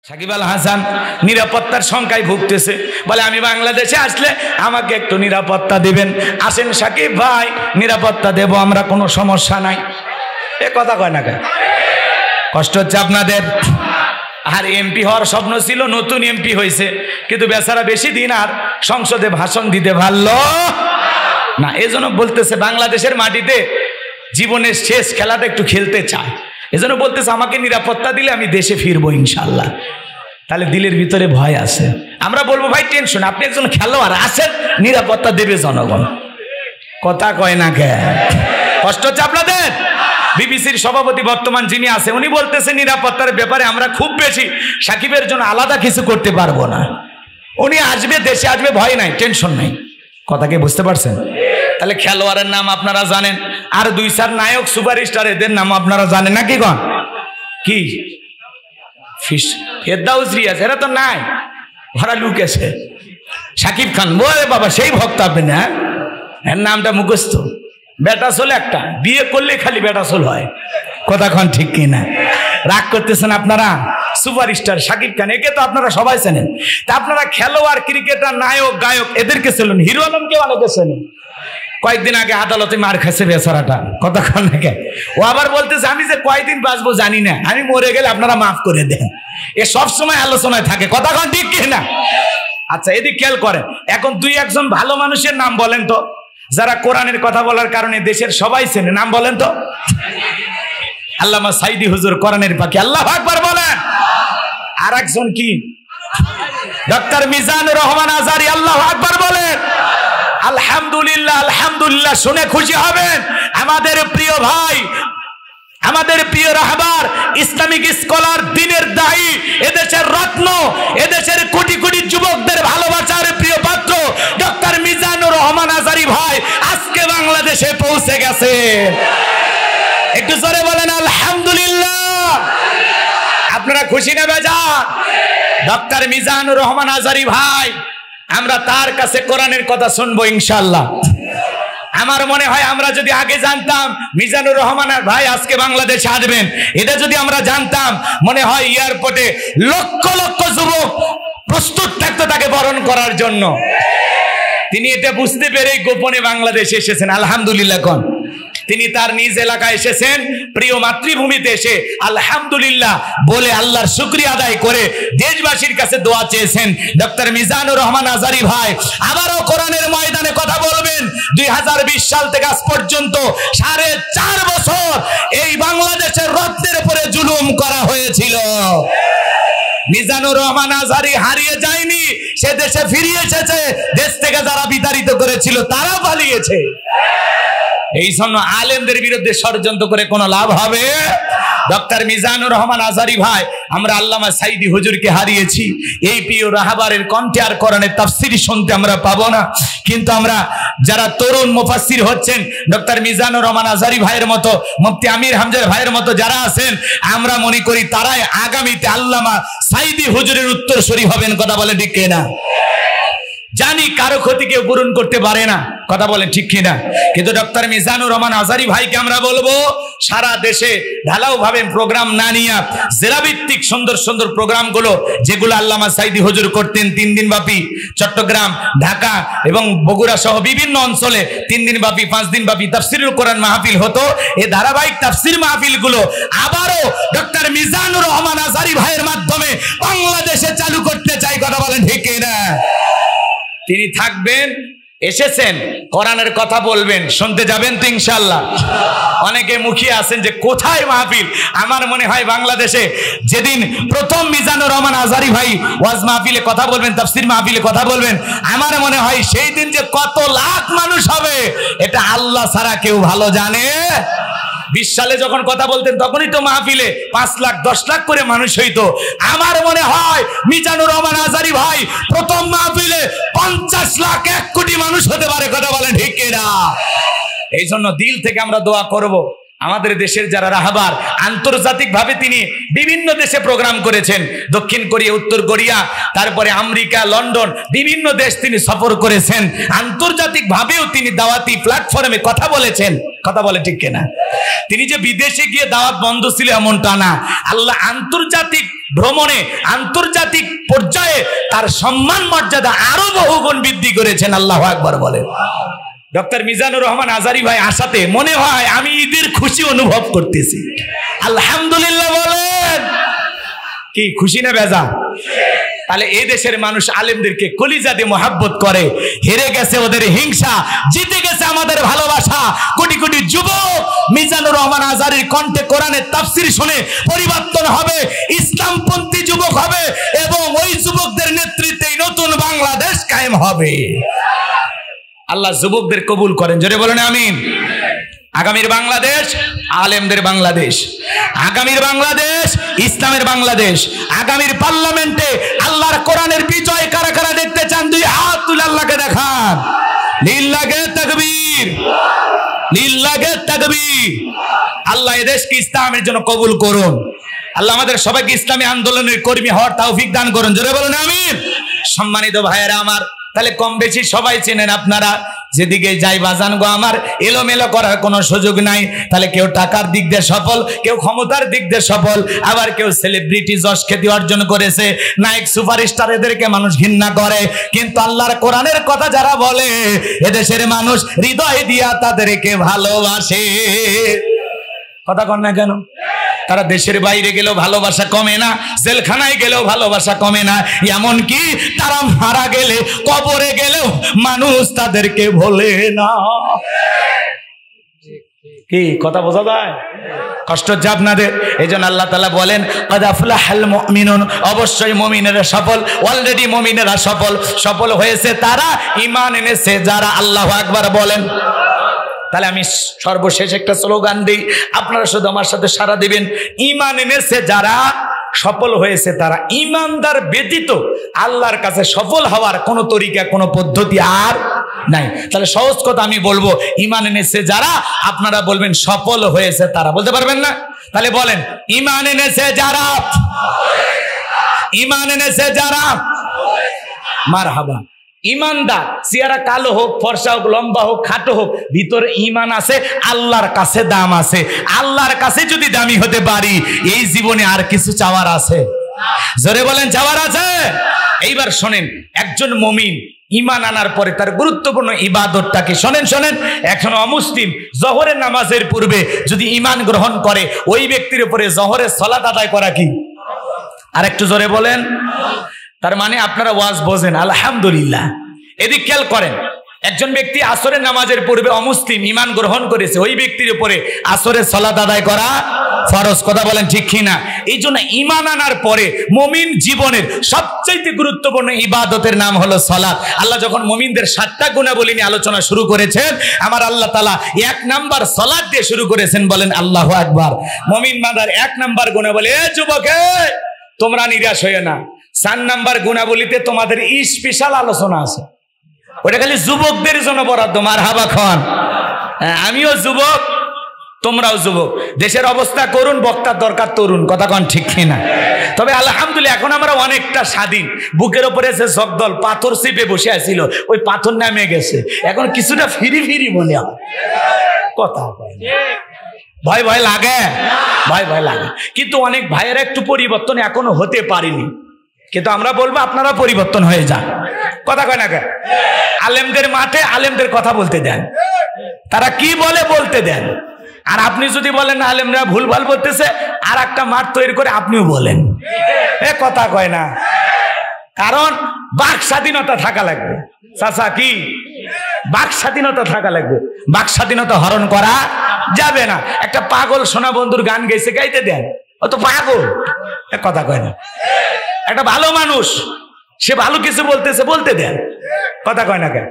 সাকিব আল হাসান নিরাপত্তার সংখ্যায় ভুগতেছে, বলে আমি বাংলাদেশে আসলে আমাকে একটু নিরাপত্তা দিবেন। আসেন সাকিব ভাই, নিরাপত্তা দেব আমরা, কোনো সমস্যা নাই। এ কথা কয় না কেন? কষ্ট হচ্ছে আপনাদের? আর এমপি হওয়ার স্বপ্ন ছিল, নতুন এমপি হয়েছে, কিন্তু বেচারা বেশি দিন আর সংসদে ভাষণ দিতে পারলো না। এজন্য বলতেছে বাংলাদেশের মাটিতে জীবনের শেষ খেলাটা একটু খেলতে চায়, এজন্য বলতেছে আমাকে নিরাপত্তা দিলে আমি দেশে ফিরবো ইনশাল্লাহ। তাহলে দিলের ভিতরে ভয় আছে। আমরা বলবো ভাই টেনশন, আপনি একজন খেলোয়াড় আছেন, নিরাপত্তা দেবে জনগণ। কথা কয় না কে? কষ্ট হচ্ছে আপনাদের? বিবিসির সভাপতি বর্তমান যিনি আছে, উনি বলতেছে নিরাপত্তার ব্যাপারে আমরা খুব বেশি সাকিবের জন্য আলাদা কিছু করতে পারবো না। উনি আসবে, দেশে আসবে, ভয় নাই, টেনশন নাই। কথাকে বুঝতে পারছেন? তাহলে খেলোয়াড়ের নাম আপনারা জানেন, আর দুই চার নায়ক সুপারস্টার এদের নাম আপনারা জানেন নাকি? গণ কি ফেরদাউস রিয়াজ এরা তো নাই, ওরা লুকেছে। সাকিব খান, বলে বাবা সেই ভক্ত আপনি না, এর নামটা মুখস্থ। বেটা চলে একটা, বিয়ে করলে খালি বেটা চল হয়। কথা কন ঠিক কিনা? রাগ করতেছেন আপনারা? সুপারস্টার সাকিব খান, একে তো আপনারা সবাই চেনেন। তা আপনারা খেলোয়াড়, ক্রিকেটার, নায়ক, গায়ক এদেরকে চেনেন, হিরো আলমকে অনেকে চেনেন। কয়েকদিন আগে আদালতে মার খাইছে বেচারাটা। কথা কন নাকি? ও আবার বলতেছে আমি যে কয়দিন বাঁচবো জানি না, আমি মরে গেলে আপনারা মাফ করে দেন। এ সবসময় আলোচনায় থাকে। কথা কন ঠিক কিনা? আচ্ছা, এদিক খেয়াল করেন, এখন দুই একজন ভালো মানুষের নাম বলেন তো, যারা কোরআনের কথা বলার কারণে দেশের সবাই চেনে, নাম বলেন তো। আল্লামা সাইদি হুজুর কোরআনের পাখি, আল্লাহু আকবার বলেন। আর একজন কি? ডক্টর মিজানুর রহমান আজারি, আল্লাহু আকবার বলেন। আলহামদুলিল্লাহ, আলহামদুলিল্লাহ শুনে খুশি হবেন। আমাদের প্রিয় ভাই, আমাদের প্রিয় রাহবার, ইসলামিক স্কলার, দ্বীনের দায়ী, এদেশের রত্ন, এদেশের কোটি কোটি যুবকদের ভালোবাসার প্রিয় পাত্র ডক্টর মিজানুর রহমান আজারি ভাই আজকে বাংলাদেশে পৌঁছে গেছে। একটু জোরে বলেন আলহামদুলিল্লাহ। আপনারা খুশি না বেজার? ডক্টর মিজানুর রহমান আজারি ভাই, আমরা তার কাছে কোরআনের কথা শুনবো ইনশাআল্লাহ। আমার মনে হয় আমরা যদি আগে জানতাম মিজানুর রহমান ভাই আজকে বাংলাদেশে আসবেন, এটা যদি আমরা জানতাম, মনে হয় এয়ারপোর্টে লক্ষ লক্ষ যুবক প্রস্তুত থাকতো তাকে বরণ করার জন্য। তিনি এটা বুঝতে পেরেই গোপনে বাংলাদেশে এসেছেন। আলহামদুলিল্লাহ কোন? তিনি তার নিজ এলাকায় এসেছেন, প্রিয় মাতৃভূমিতে এসে আলহামদুলিল্লাহ বলে আল্লাহর শুকরিয়া আদায় করে দেশবাসীর কাছে দোয়া চেয়েছেন। ডক্টর মিজানুর রহমান আজারি ভাই আবারও কোরআনের ময়দানে কথা বলবেন। 2020 সাল থেকে আজ পর্যন্ত 4.5 বছর এই বাংলাদেশের রত্নের উপরে জুলুম করা হয়েছিল। মিজানুর রহমান আজারি হারিয়ে যায়নি, সে দেশে ফিরে এসেছে। দেশ থেকে যারা বিতাড়িত করেছিল তারা পালিয়েছে। এই জন্য আলেমদের বিরুদ্ধে ষড়যন্ত্র করে কোনো লাভ হবে? ডক্টর মিজানুর রহমান আজারি ভাই, আমরা আল্লামা সাইদি হুজুরকে হারিয়েছি। এই প্রিয় রাহবারের কণ্ঠে আর কোরআনের তাফসীর শুনতে আমরা পাবো না, কিন্তু আমরা যারা তরুণ মুফাসসির হচ্ছেন, ডক্টর মিজানুর রহমান আজারি ভাইয়ের মতো, মুফতি আমির হামজার ভাইয়ের মতো যারা আছেন, আমরা মনে করি তারাই আগামীতে আল্লামা সাইদি হুজুরের উত্তরসূরি হবেন। কথা বলে ঠিক কিনা? জানি কারো ক্ষতি কেউ পূরণ করতে পারে না, কথা বলেন ঠিক কিনা? কিন্তু ডক্টর মিজানুর রহমান আজারি ভাইকে আমরা বলবো সারা দেশে ঢালাও ভাবে প্রোগ্রাম না নিয়ে জেলাভিত্তিক সুন্দর সুন্দর প্রোগ্রামগুলো যেগুলো আল্লামা সাইদি হুজুর করতেন 3 দিন ব্যাপী, চট্টগ্রাম, ঢাকা এবং বগুড়া সহ বিভিন্ন অঞ্চলে 3 দিন ব্যাপী, 5 দিন ব্যাপী তাফসীরুল কোরআন মাহফিল হতো। এই ধারাবাহিক তাফসীর মাহফিলগুলো আবারও ডক্টর মিজানুর রহমান আজারি ভাইয়ের মাধ্যমে বাংলাদেশে চালু করতে চাই। কথা বলেন ঠিক কিনা? তিনি থাকবেন, এসেছেন, কোরআনের কথা বলবেন, শুনতে যাবেন তো ইনশাআল্লাহ। অনেকে মুখিয়ে আছেন যে কোথায় মাহফিল। আমার মনে হয় বাংলাদেশে যেদিন প্রথম মিজানুর রহমান আজারি ভাই ওয়াজ মাহফিলে কথা বলবেন, তাফসীর মাহফিলে কথা বলবেন, আমার মনে হয় সেই দিন যে কত লাখ মানুষ হবে এটা আল্লাহ ছাড়া কেউ ভালো জানে। 20 সালে যখন কথা বলতেন তখনই তো মাহফিলে 5 লাখ 10 লাখ করে মানুষ হইতো। আমার মনে হয় মিজানুর রহমান আজারি ভাই প্রথম মাহফিলে 50 লাখ 1 কোটি মানুষ হতে পারে। কথা বলেন ঠিক কিনা? এই জন্য দিল থেকে আমরা দোয়া করব আমাদের দেশের যারা রাহাবার আন্তর্জাতিকভাবে তিনি বিভিন্ন দেশে প্রোগ্রাম করেছেন, দক্ষিণ কোরিয়া, উত্তর কোরিয়া, তারপরে আমেরিকা, লন্ডন, বিভিন্ন দেশ তিনি সফর করেছেন। আন্তর্জাতিকভাবেও তিনি দাওয়াতি প্ল্যাটফর্মে কথা বলেছেন। কথা বলে ঠিক কিনা? তিনি যে বিদেশে গিয়ে দাওয়াত বন্ধ ছিল এমনটা না। আল্লাহ আন্তর্জাতিক ভ্রমণে, আন্তর্জাতিক পর্যায়ে তার সম্মান মর্যাদা আরো বহুগুণ বৃদ্ধি করেছেন। আল্লাহু আকবার বলে। ডক্টর মিজানুর রহমান আজারি ভাই আসাতে মনে হয় আমি ঈদের খুশি অনুভব করতেছি। আলহামদুলিল্লাহ বলেন। কি খুশি না বেজা? তাহলে এই দেশের মানুষ আলেমদেরকে কলিজা দিয়ে মহাব্বত করে। হেরে গেছে ওদের হিংসা, জিতে গেছে আমাদের ভালোবাসা। কোটি কোটি যুবক মিজানুর রহমান আজারির কণ্ঠে কোরআনের তাফসীর শুনে পরিবর্তন হবে, ইসলামপন্থী যুবক হবে এবং ওই যুবকদের নেতৃত্বে নতুন বাংলাদেশ কায়েম হবে। আল্লাহ যুবকদের কবুল করেন, জোরে বলেন আমিন। আগামীর বাংলাদেশ আলেমদের বাংলাদেশ, আগামীর বাংলাদেশ ইসলামের বাংলাদেশ। আগামীর পার্লামেন্টে আল্লাহর কোরআনের বিজয় কারা কারা দেখতে চান? দুই হাত তুলে আল্লাহকে দেখান। লিল্লাহে তাকবীর, লিল্লাহে তাকবীর। আল্লাহ এই দেশকে ইসলামের জন্য কবুল করুন। আল্লাহ আমাদের সবাইকে ইসলামী আন্দোলনের কর্মী হওয়ার তৌফিক দান করুন, জোরে বলুন আমিন। সম্মানিত ভাইয়েরা আমার, তাহলে কম বেশি সবাই চেনেন আপনারা। যেদিকে যাই বাজান গো আমার, এলোমেলো করার কোনো সুযোগ নাই। তাহলে কেউ টাকার দিক দিয়ে সফল, কেউ ক্ষমতার দিক দিয়ে সফল, আবার কেউ সেলিব্রিটি যশ খ্যাতি অর্জন করেছে, নায়ক সুপারস্টার, এদেরকে মানুষ ঘৃণা করে। কিন্তু আল্লাহর কোরআনের কথা যারা বলে এদেশের মানুষ হৃদয় দিয়া তাদেরকে ভালোবাসে। কথা কন না কেন? তারা দেশের বাইরে গেলেও ভালোবাসা কমে না, জেলখানায় গেলেও ভালোবাসা কমে না, এমনকি তারা মারা গেলে, কবরে গেলেও মানুষ তাদেরকে ভোলে না। কি কথা বোঝা যায়? কষ্ট হচ্ছে আপনাদের? এই জন্য আল্লাহ তাআলা বলেন ক্বাদ আফলাহাল মুমিনুন, অবশ্যই মুমিনেরা সফল। অলরেডি মুমিনেরা সফল। সফল হয়েছে তারা, ঈমান এনেছে যারা। আল্লাহু আকবার বলেন। তাহলে আমি সর্বশেষ একটা স্লোগান দিই, আপনারা শুধু আমার সাথে সাড়া দিবেন। ঈমান এনেছে যারা, সফল হয়েছে তারা। ঈমানদার ব্যতীত আল্লাহর কাছে সফল হওয়ার কোনো তরিকা, কোনো পদ্ধতি আর নাই। তাহলে সহজ কথা আমি বলবো, ঈমান এনেছে যারা, আপনারা বলবেন সফল হয়েছে তারা। বলতে পারবেন না? তাহলে বলেন ঈমান এনেছে যারা, ঈমান এনেছে যারা। মারহাবা। ইমানদার চেহারা কালো হোক, ফর্সা হোক, লম্বা হোক, খাটো হোক, ভিতরে ঈমান আছে, আল্লাহর কাছে দাম আছে। আল্লাহর কাছে যদি দামি হতে পারি, এই জীবনে আর কিছু চাওয়ার আছে? জোরে বলেন, চাওয়ার আছে? এইবার শোনেন, একজন মুমিন ঈমান আনার পরে তার গুরুত্বপূর্ণ ইবাদতটাকে শোনেন। শোনেন, এখন অমুসলিম জোহরের নামাজের পূর্বে যদি ঈমান গ্রহণ করে, ওই ব্যক্তির উপরে জোহরের সালাত আদায় করা কি? আর একটু জোরে বলেন। তার মানে আপনারা ওয়াজ বোঝেন, আলহামদুলিল্লাহ। এদিক খেয়াল করেন, একজন ব্যক্তি আসরের নামাজের পূর্বে অমুসলিম ঈমান গ্রহণ করেছে, ওই ব্যক্তির উপরে আসরের সালাত আদায় করা ফরজ। কথা বলেন ঠিক কিনা? এই জন্য ঈমান আনার পরে মুমিন জীবনের সবচেয়ে গুরুত্বপূর্ণ ইবাদতের নাম হলো সালাত। আল্লাহ যখন মুমিনদের 7টা গুণাবলী নিয়ে আলোচনা শুরু করেছেন, আমার আল্লাহ তাআলা 1 নাম্বার সালাত দিয়ে শুরু করেছেন। বলেন আল্লাহু আকবার। মুমিন বান্দার 1 নাম্বার গুণাবলী, এ যুবকে তোমরা নিরাশ হয়ে না। 4 নাম্বার গুণাবলীতে তোমাদের স্পেশাল আলোচনা আছে, ওটা খালি যুবকদের জন্য বরাদ্দ। মারহাবা খান। আমিও যুবক, তোমরাও যুবক। দেশের অবস্থা করুন, বক্তার দরকার তরুণ। কথা কন ঠিক কিনা? তবে আলহামদুলিল্লাহ এখন আমরা অনেকটা স্বাধীন। বুকের উপরে যে জগদল পাথর চেপে বসে আছিল, ওই পাথর নামে গেছে। এখন কিছুটা ফিরি ফিরি মনে হয়। কথা ভয় ভয় লাগে, ভয় ভয় লাগে। কিন্তু অনেক ভাইয়েরা একটু পরিবর্তন এখনো হতে পারেনি। কিন্তু আমরা বলবো আপনারা পরিবর্তন হয়ে যান। কথা কয় না কেন? আলেমদের মাঠে আলেমদের কথা বলতে দেন, তারা কি বলে বলতে দেন। আর আপনি যদি বলেন আলেমরা ভুলভাল বলতেছে, আর একটা মাঠ তৈরি করে আপনিও বলেন। এ কথা কয় না, কারণ বাক স্বাধীনতা থাকা লাগবে। চাচা কি বাক স্বাধীনতা থাকা লাগবে? বাক স্বাধীনতা হরণ করা যাবে না। একটা পাগল সোনা বন্ধুর গান গাইছে, গাইতে দেন। ও তো পাগল, কথা কয় না। একটা ভালো মানুষ, সে ভালো কিছু বলতেছে, বলতে দেন। কথা কয় না কেন?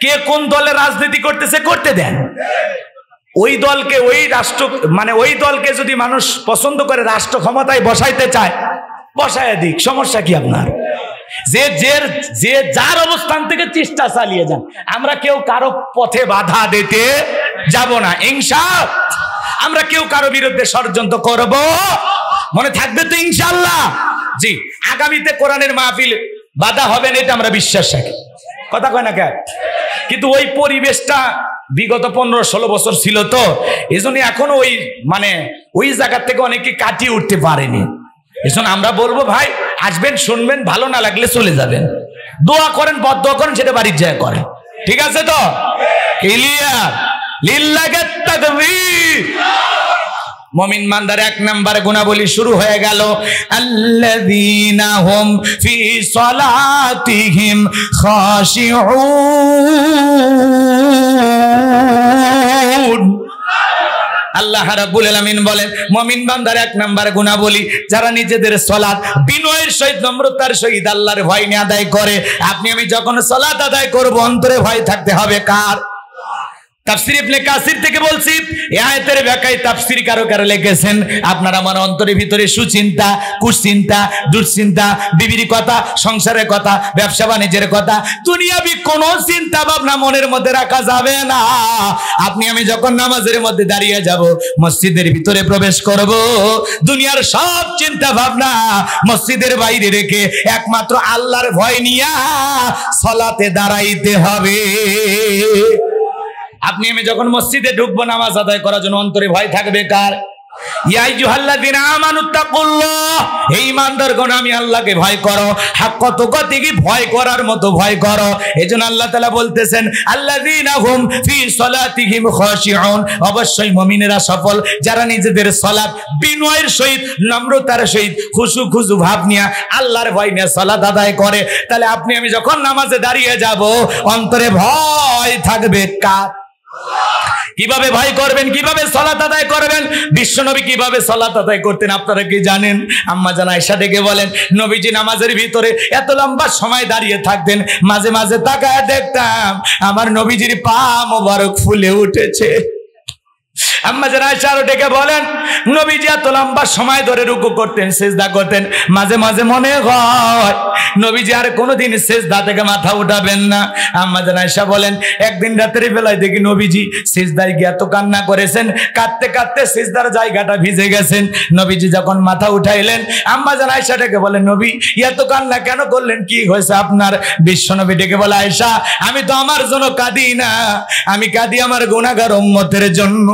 কে কোন দলে রাজনীতি করতেছে, করতে দেন। ওই দলকে, ওই রাষ্ট্র, মানে ওই দলকে যদি মানুষ পছন্দ করে রাষ্ট্র ক্ষমতায় বসাইতে চায়, বসায় দিক। সমস্যা কি আপনার? যে যার অবস্থান থেকে চেষ্টা চালিয়ে যান। আমরা কেউ কারো পথে বাধা দিতে যাব না, ইনশাআল্লাহ। আমরা কেউ কারো বিরুদ্ধে ষড়যন্ত্র করব মনে থাকবে তো ইনশাআল্লাহ? জি, আগামীতে কোরআনের মাহফিল বাধা হবে না, এটা আমরা বিশ্বাস রাখি। কথা কয় না কেন? কিন্তু ওই পরিবেশটা বিগত 15-16 বছর ছিল, তো এই জন্য এখনো ওই জায়গা থেকে অনেকে কাটিয়ে উঠতে পারেনি। এই জন্য আমরা বলবো ভাই আসবেন, শুনবেন, ভালো না লাগলে চলে যাবেন, দোয়া করেন, বদদোয়া করেন, সেটা বাড়ির জায়গা করেন। ঠিক আছে তো? ক্লিয়ার? লিল্লাহি তাকবীর। মুমিন বান্দার 1 নম্বরে গুণাবলী শুরু হয়ে গেল, আল্লাযীনা হুম ফি সালাতিহিম খাশিউন। আল্লাহ রাব্বুল আলামিন বলেন মুমিন বান্দার 1 নম্বর গুণাবলী, যারা নিজেদের সালাত বিনয়ের সহিত, নম্রতার সহিত আল্লাহর ভয় নিয়ে আদায় করে। আপনি আমি যখন সালাত আদায় করব, অন্তরে ভয় থাকতে হবে কার? তাফসীর ইবনে কাসির থেকে বলছি, এই আয়াতের ব্যাখ্যায় তাফসীরকাররা লিখেছেন, আপনার আমার অন্তরের ভিতরে সুচিন্তা, কুচিন্তা, দুশ্চিন্তা, বিবির কথা, সংসারের কথা, ব্যবসা বাণিজ্যের কথা, দুনিয়াবি কোনো চিন্তা ভাবনা মনের মধ্যে রাখা যাবে না। আপনি আমি যখন নামাজের মধ্যে দাঁড়িয়ে যাব, মসজিদের ভিতরে প্রবেশ করব, দুনিয়ার সব চিন্তা ভাবনা মসজিদের বাইরে রেখে একমাত্র আল্লাহর ভয় নিয়ে সালাতে দাঁড়াইতে হবে। আপনি আমি যখন মসজিদে ঢুকবো নামাজ আদায় করার জন্য, অন্তরে ভয় থাকবে কার? ইয়া আইয়ুহাল্লাযীনা আমানুত্তাকুল্লাহ, হে ঈমানদারগণ আমি আল্লাহকে ভয় করো, হাক্কা তুকাতিহি, ভয় করার মতো ভয় করো। এজন্য আল্লাহ তাআলা বলতেছেন আল্লাযীনা হুম ফি সালাতিহিম খাশিউন, অবশ্যই মুমিনেরা সফল যারা নিজেদের সালাত বিনয়ের সহিত, নম্রতার সহিত, খুশু ভাব নিয়ে আল্লাহর ভয় নিয়ে সালাত আদায় করে। তাহলে আপনি আমি যখন নামাজে দাঁড়িয়ে যাব, অন্তরে ভয় থাকবে কার? কিভাবে ভয় করবেন, কিভাবে সালাত আদায় করবেন? বিশ্বনবী কিভাবে সালাত আদায় করতেন আপনারা কি জানেন? আম্মা জান আয়েশা ডেকে বলেন, নবীজি নামাজের ভিতরে এত লম্বা সময় দাঁড়িয়ে থাকতেন, মাঝে মাঝে তাকায় দেখতাম আমার নবীজির পা মোবারক ফুলে উঠেছে। আম্মা জান আয়েশা আরো ডেকে বলেন, নবীজি এত লম্বা সময় ধরে রুকু করতেন, সিজদা করতেন, মাঝে মাঝে মনে হয় নবীজি আর কোনোদিন সিজদা থেকে মাথা উঠাবেন না। আম্মা জান আয়েশা বলেন, একদিন রাতের বেলায় দেখি নবীজি সিজদায় গিয়ে এত কান্না করেছেন, কাঁদতে কাঁদতে সিজদার জায়গাটা ভিজে গেছেন। নবীজি যখন মাথা উঠাইলেন, আম্মা জান আয়েশা ডেকে বলেন, নবী এত কান্না কেন করলেন, কি হয়েছে আপনার? বিশ্বনবী ডেকে বলে, আয়েশা আমি তো আমার জন্য কাঁদি না, আমি কাঁদি আমার গুনাহগার উম্মতের জন্য।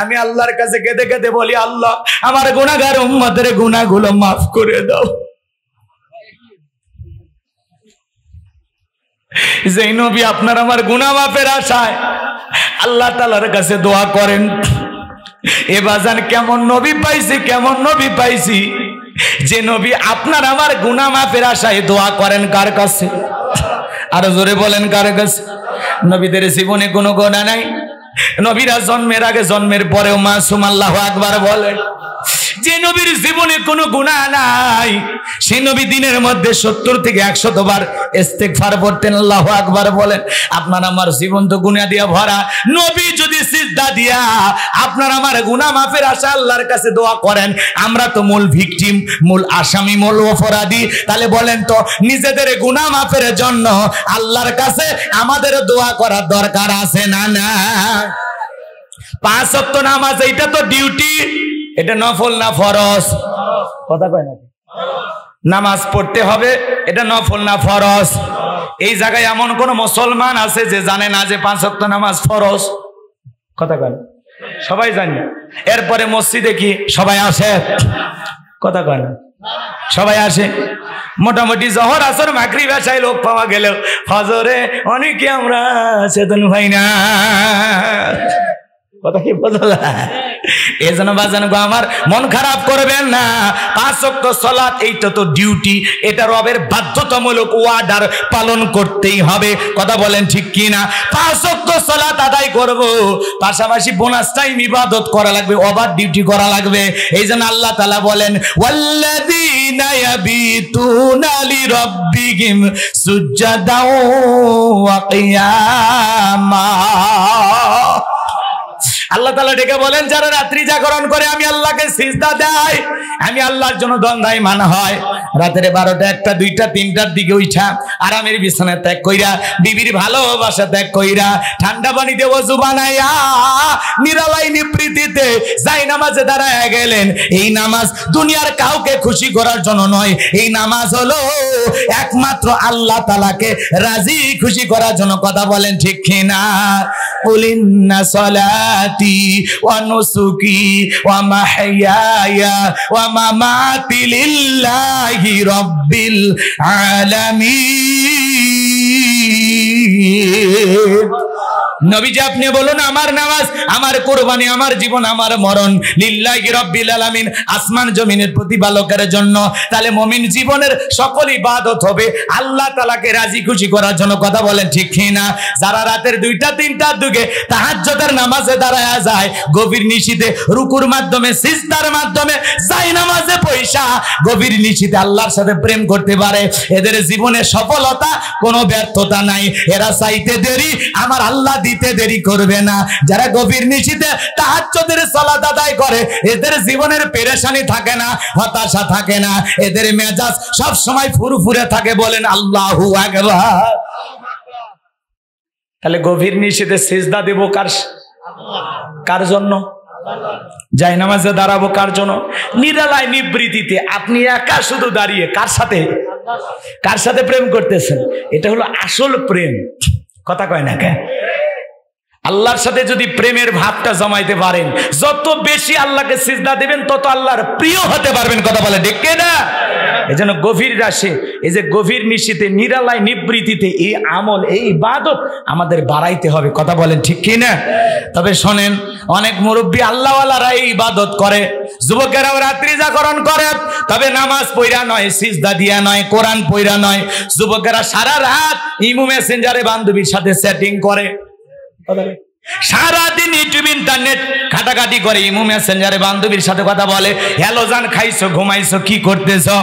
আমি আল্লাহর কাছে কেঁদে কেঁদে বলি, আল্লাহ আমার গুনাহগার উম্মতের গুনাহগুলো মাফ করে দাও। যেই নবী আপনার আমার গুনাহ মাফের আশায় আল্লাহ তাআলার কাছে দোয়া করেন, এ বাজান কেমন নবী পাইছি, কেমন নবী পাইছি, যে নবী আপনার আমার গুনাহ মাফের আশায় দোয়া করেন কার কাছে? আরো জোরে বলেন কার কাছে? নবীদের জীবনে কোনো গুনাহ নাই, নবীরা জন্মের আগে জন্মের পরেও মাসুম। আল্লাহু আকবার বলেন। যে নবীর জীবনে কোনো গুনাহ নাই, সেই নবী দিনের মধ্যে 70 থেকে 100 বার ইস্তেগফার পড়তেন। আল্লাহু আকবার বলেন। আপনার আমার জীবন তো গুনাহ দিয়া ভরা, নবী যদি সিজদা দিয়া আপনার আমার গুনাহ মাফের আশা আল্লাহর কাছে দোয়া করেন, আমরা তো মূল ভিকটিম, মূল আসামি, মূল অপরাধী। তাহলে বলেন তো নিজেদের গুনাহ মাফের জন্য আল্লাহর কাছে আমাদের দোয়া করার দরকার আছে না? না। 5 ওয়াক্ত নামাজ এইটা তো ডিউটি, এটা নফল না ফরজ? কথা কয় না? নামাজ পড়তে হবে, এটা নফল না ফরজ? এই জায়গায় এমন কোন মুসলমান আছে যে জানে না যে 5 ওয়াক্ত নামাজ ফরজ? কথা কয় না? সবাই জানে। এরপরে মসজিদে কি সবাই আসে? কথা কয় না? সবাই আসে। মোটামুটি জহর আসর মাগরিব এশায় লোক পাওয়া গেলেও ফজরে অনেকে আমরা চেতন ভাই না। কথা কি বললা? এই জন্য বাজান গো আমার মন খারাপ করবেন না। 5 ওয়াক্ত সালাত এইটা তো ডিউটি, এটা রবের বাধ্যতামূলক ওয়ার্ডার, পালন করতেই হবে। কথা বলেন ঠিক কি না? 5 ওয়াক্ত সালাত আদায় করব, পাশাপাশি বোনাস টাইম ইবাদত করা লাগবে, ওভার ডিউটি করা লাগবে। এই জন্য আল্লাহ তাআলা বলেন, ওয়াল্লাযীনা ইয়াবিতুনা লিরাব্বিহিম সুজদাও ওয়া কিয়ামা। আল্লাহ তাআলা ডেকে বলেন, যারা রাত্রি জাগরণ করে আমি আল্লাহকে সিজদা দেয়, আমি আল্লাহর জন্য দণ্ডায়মান হয়, রাতের 12টা 1টা 2টা 3টার দিকে উঠা আরামের বিছানা ত্যাগ কইরা, বিবির ভালোবাসা ত্যাগ কইরা, ঠান্ডা পানিতে ওযু বানাইয়া নিরালাই নিবৃত্তিতে যাই নামাজে দাঁড়ায় গেলেন। এই নামাজ দুনিয়ার কাউকে খুশি করার জন্য নয়, এই নামাজ হলো একমাত্র আল্লাহ তাআলাকে রাজি খুশি করার জন্য। কথা বলেন ঠিক কিনা? কুলিন্না সলাতি ওয়া নুসুকি ওয়া মাহইয়ায়া ওয়া মামাতি লিল্লাহি রাব্বিল আলামিন। নবীজি আপনি বলুন, আমার নামাজ, আমার কুরবানি, আমার জীবন, আমার মরণ লিল্লাহি রাব্বিল আলামিন, আসমান জমিনের প্রতিপালকের জন্য। তাহলে মুমিন জীবনের সকল ইবাদত হবে আল্লাহ তাআলাকে রাজি খুশি করার জন্য। কথা বলেন ঠিক কিনা? যারা রাতের 2টা 3টার দিকে তাহাজ্জুদের নামাজে দাঁড়ায়া যায়, গভীর নিশিতে রুকুর মাধ্যমে, সিজদার মাধ্যমে, যাই নামাজে পয়সা গভীর নিশিতে আল্লাহর সাথে প্রেম করতে পারে, এদের জীবনে সফলতা, কোনো ব্যর্থতা নাই। এরা চাইতে দেরি, আমার আল্লাহ দিতে দেরি করবে না। যারা গভীর নিশিতে তাহাজ্জুদের সালাত আদায় করে, এদের জীবনের পেরেশানি থাকে না, হতাশা থাকে না, এদের মেজাজ সব সময় ফুরফুরে থাকে। বলেন আল্লাহু আকবার। তাহলে গভীর নিশিতে সিজদা দেব কার জন্য? যাই নামাজে দাঁড়াবো কার জন্য? নিরালায় নিবৃত্তিতে আপনি একা শুধু দাঁড়িয়ে কার সাথে প্রেম করতেছেন? এটা হলো আসল প্রেম। কথা কয় না কে? আল্লাহর সাথে যদি প্রেমের ভাবটা জমাইতে পারেন, যত বেশি আল্লাহকে সিজদা দিবেন তত আল্লাহর প্রিয় হতে পারবেন। কথা বলে ঠিক না? এজন্য গভীর রাশে, এই যে গভীর নিশিতে নিরালায় নিবৃত্তিতে এই আমল, এই ইবাদত আমাদের বাড়াইতে হবে। কথা বলেন ঠিক কি না? তবে শোনেন, অনেক মুরব্বী আল্লাহওয়ালারা এই ইবাদত করে, যুবকেরাও রাত্রি জাগরণ করে, তবে নামাজ পড়া নয়, সিজদা দিয়া নয়, কোরআন পড়া নয়। যুবকেরা সারা রাত ইমো মেসেঞ্জারে বান্ধবীর সাথে সেটিং করে, সারাদিন ইউটিউব ইন্টারনেট ঘাটাঘাটি করে, ইমো মেসেঞ্জারে বান্ধবীর সাথে কথা বলে। হ্যালো জান, খাইছো, ঘুমাইছো, কি করতেছো,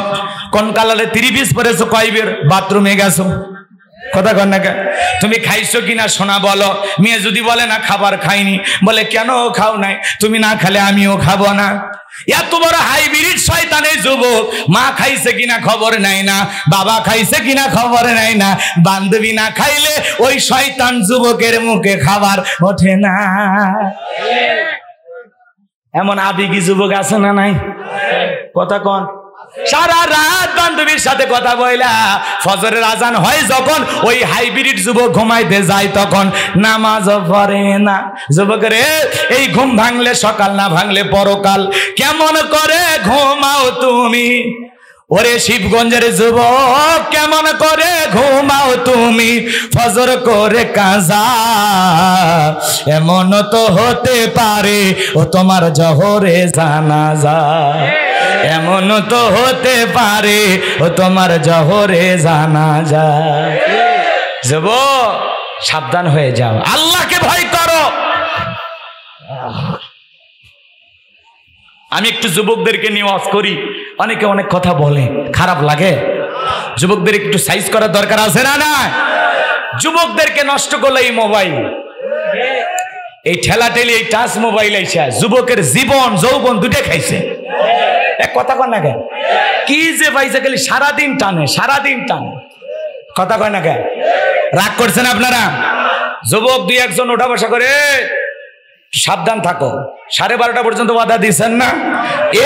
কোন কালারে 3 পিস পরেছো, কয়বার বাথরুমে গেছো? কথা কন না? তুমি খাইছো কিনা সোনা বলো। মেয়ে যদি বলে না খাবার খাইনি, বলে কেন খাও নাই? তুমি না খেলে আমিও খাবো না। এত বড় হাইব্রিড শয়তানের যুবক, মা খাইছে কিনা খবর নাই না, বাবা খাইছে কিনা খবর নাই না, বান্ধবী না খাইলে ওই শয়তান যুবকের মুখে খাবার ওঠে না। এমন আবেগী যুবক আছে না নাই? কথা কন। সারা রাত বান্ধবীর সাথে কথা বইলা ফজরের আজান হয় যখন, ওই হাইব্রিড যুবক ঘুমাইতে যায় তখন নামাজও পড়ে না। যুবকরে, এই ঘুম ভাঙলে সকাল, না ভাঙলে পরকাল, কেমন করে ঘুমাও তুমি? ওরে শিবগঞ্জের যুবক, কেমন করে ঘুমাও তুমি? ফজর করে কাজা, এমন তো হতে পারে ও তোমার জহরে জানাজা, এমন তো হতে পারে ও তোমার জহরে জানাজা। যুবক, সাবধান হয়ে যাও, আল্লাহকে ভয় করো। আমি একটু যুবকদেরকে নিয়ে ওয়াজ করি, অনেকে অনেক কথা বলে, খারাপ লাগে। যুবকদের একটু সাইজ করার দরকার আছে না? না, যুবকদেরকে নষ্ট করলে এই মোবাইল, এই ঠেলাঠেলি, এই টাচ মোবাইল এসে যুবকের জীবন যৌবন দুটো খাইছে। এক কথা কয় না কে? কি যে পাইছে, খালি সারাদিন টানে, সারাদিন টানে। কথা কয় না কে? রাগ করছেন আপনারা? যুবক 2-1 জন ওঠা বসা করে, সাবধান থাকো, 12:30 পর্যন্ত বাধা দিচ্ছেন না,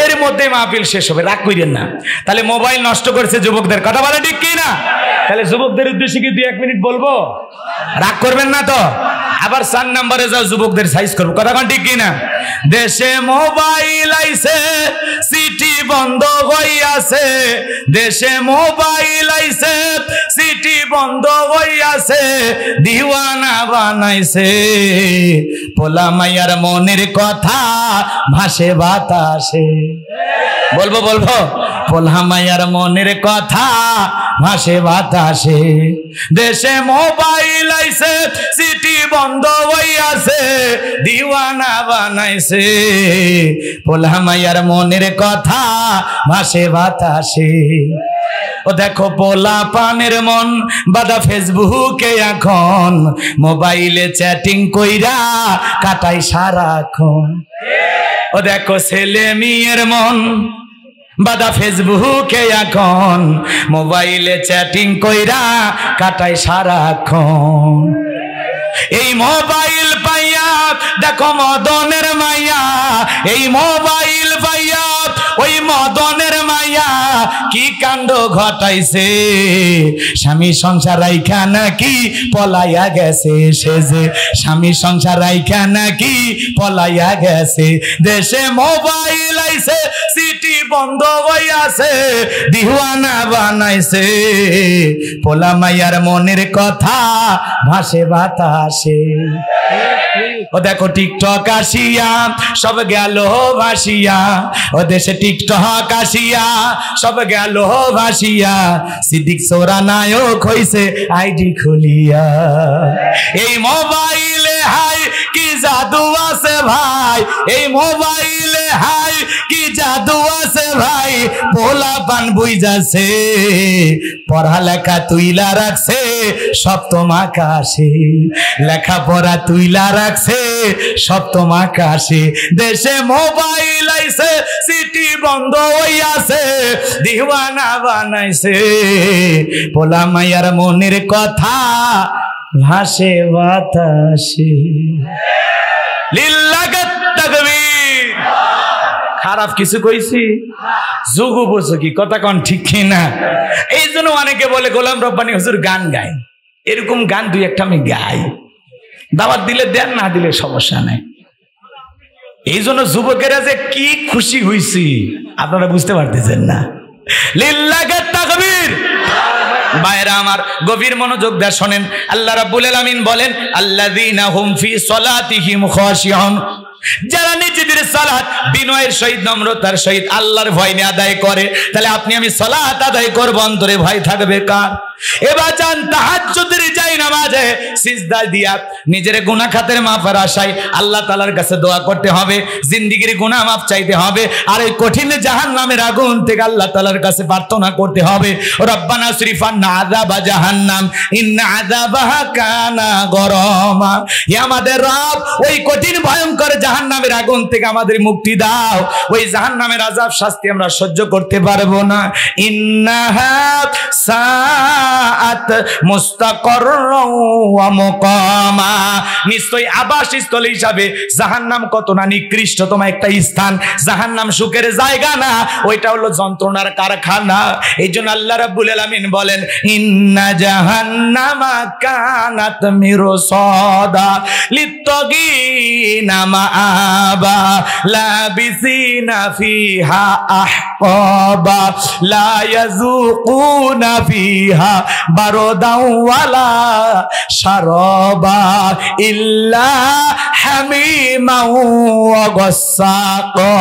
এর মধ্যে মাহফিল শেষ হবে, রাগ করেন না। তাহলে মোবাইল নষ্ট করছে যুবকদের। কথা বলে ঠিক কি না? তাহলে যুবকদের উদ্দেশ্যে কি 2-1 মিনিট বলবো? রাগ করবেন না তো? আবার 4 নম্বরে যাও, যুবকদের সাইজ করবো। কথা কন ঠিক কি না? দেশে মোবাইল আইছে, সিটি বন্ধ হইয়াছে, দেশে মোবাইল আইছে, সিটি বন্ধ হইয়াছে, দিওয়ানা বানাইছে, পোলা মাইয়ার মনের কথা ভাসে বাতাসে। বলবো বলবো, পোলা মাইয়ার মনের কথা ভাসে বাতাসে, দেশে মোবাইল আইছে, সিটি বন্ধ হইয়াছে, দিওয়ানা বানাইছে, পোলা মাইয়ার মনের কথা ভাসে বাতাসে। ও দেখো পোলা পানের মন বাদা ফেসবুকে এখন, মোবাইলে চ্যাটিং কইরা কাটাই সারাক্ষণ। ও দেখো ছেলে মেয়ের মন বাদা ফেসবুকে এখন, মোবাইলে চ্যাটিং কইরা কাটাই সারাক্ষণ। এই মোবাইল পাইয়া দেখো মদনের মাইয়া, এই মোবাইল পাইয়া ওই মদনের মাইয়া কি কাণ্ড ঘটাইছে, স্বামী সংসার রাইখা নাকি পলাইয়া গেছে সে যে, স্বামী সংসার রাইখা নাকি পলাইয়া গেছে। দেশে মোবাইল আইছে সিটি বন্ধ হইয়াছে, দিওয়ানা বানাইছে, পোলা মাইয়ার মনের কথা ভাসে বাতাসে। ও দেখো টিকটক আসিয়া সব গেল ভাসিয়া, ও দেশে টিকটক আসিয়া সব গেল ভাসিয়া, সিদ্দিক সোরা নায়ক হইছে আইডি খুলিয়া। এই মোবাইলে হাই কি জাদু আছে ভাই, এই মোবাইলে হাই কি জাদু আছে ভাই, পোলা পান বুইজাছে, পড়ালেখা তুইলা রাখছে সপ্তম আকাশে, লেখাপড়া তুইলা রাখছে সপ্তম আকাশে। দেশে মোবাইল আইছে সিটি বন্ধ হইয়াছে, দিওয়ানা বানাইছে, পোলা মাইয়ার মনের কথা ভাসে বাতাসে। লিল্লাহি তাকবীর। খারাপ কিছু কইছি? যুগ উপযোগী কথা কোন ঠিক কিনা? এই জন্য অনেকে বলে গোলাম রব্বানী হুজুর গান গায়, এরকম গান দুই একটা আমি গাই, দাওয়াত দিলে দেন, না দিলে সমস্যা নাই। এই জন্য যুবকেরা যে কি খুশি হইছি আপনারা বুঝতে পারতেছেন না। লিল্লাহি তাকবীর। ভাইরা আমার গভীর মনোযোগ দিয়ে শোনেন, আল্লাহ রাব্বুল আলামিন বলেন আল্লাযীনা হুম ফি সলাতিহিম খাশিউন, যারা নিজেদের সালাত বিনয়ের সহিত নম্রতার সহিত আল্লাহর ভয় নিয়ে আদায় করে। তাহলে আপনি আমি সালাত আদায় করব, অন্তরে ভয় থাকবে কার? এবার যান তাহাজ্জুদের যাই নামাজে সিজদা দিয়া নিজের গুনাহ খাতের মাফের আশায় আল্লাহ তাআলার কাছে দোয়া করতে হবে, জিন্দেগীর গুনাহ মাফ চাইতে হবে, আর এই কঠিন জাহান্নামের আগুন থেকে আল্লাহ তাআলার কাছে প্রার্থনা করতে হবে, রব্বানা সরিফান্না আযাবা জাহান্নাম ইন্না আযাবাহা কানা গরামা। হে আমাদের রব, ওই কঠিন ভয়ঙ্কর জাহান্নামের আগুন থেকে আমাদের মুক্তি দাও, ওই জাহান্নামের আযাব শাস্তি আমরা সহ্য করতে পারবো না। ইন্নাহা সাআত মুস্তাকাররা ওয়া মুকামা, নিশ্চয়ই আবাসস্থল হিসাবে জাহান্নাম কত না নিকৃষ্টতম একটা স্থান। জাহান্নাম সুখের জায়গা না, ওইটা হলো যন্ত্রণার কারখানা। এইজন্য আল্লাহ রাব্বুল আলামিন বলেন ইন্না জাহান্নামা কানাত মিরসাদা লিত্তাগিনা মাআবা লাবিসিনা ফিহা আহকাবা লা ইয়াযুকুনা ফিহা বারদাও ওয়ালা শারাবা ইল্লা হামিমাও ওয়া গাসসাকা।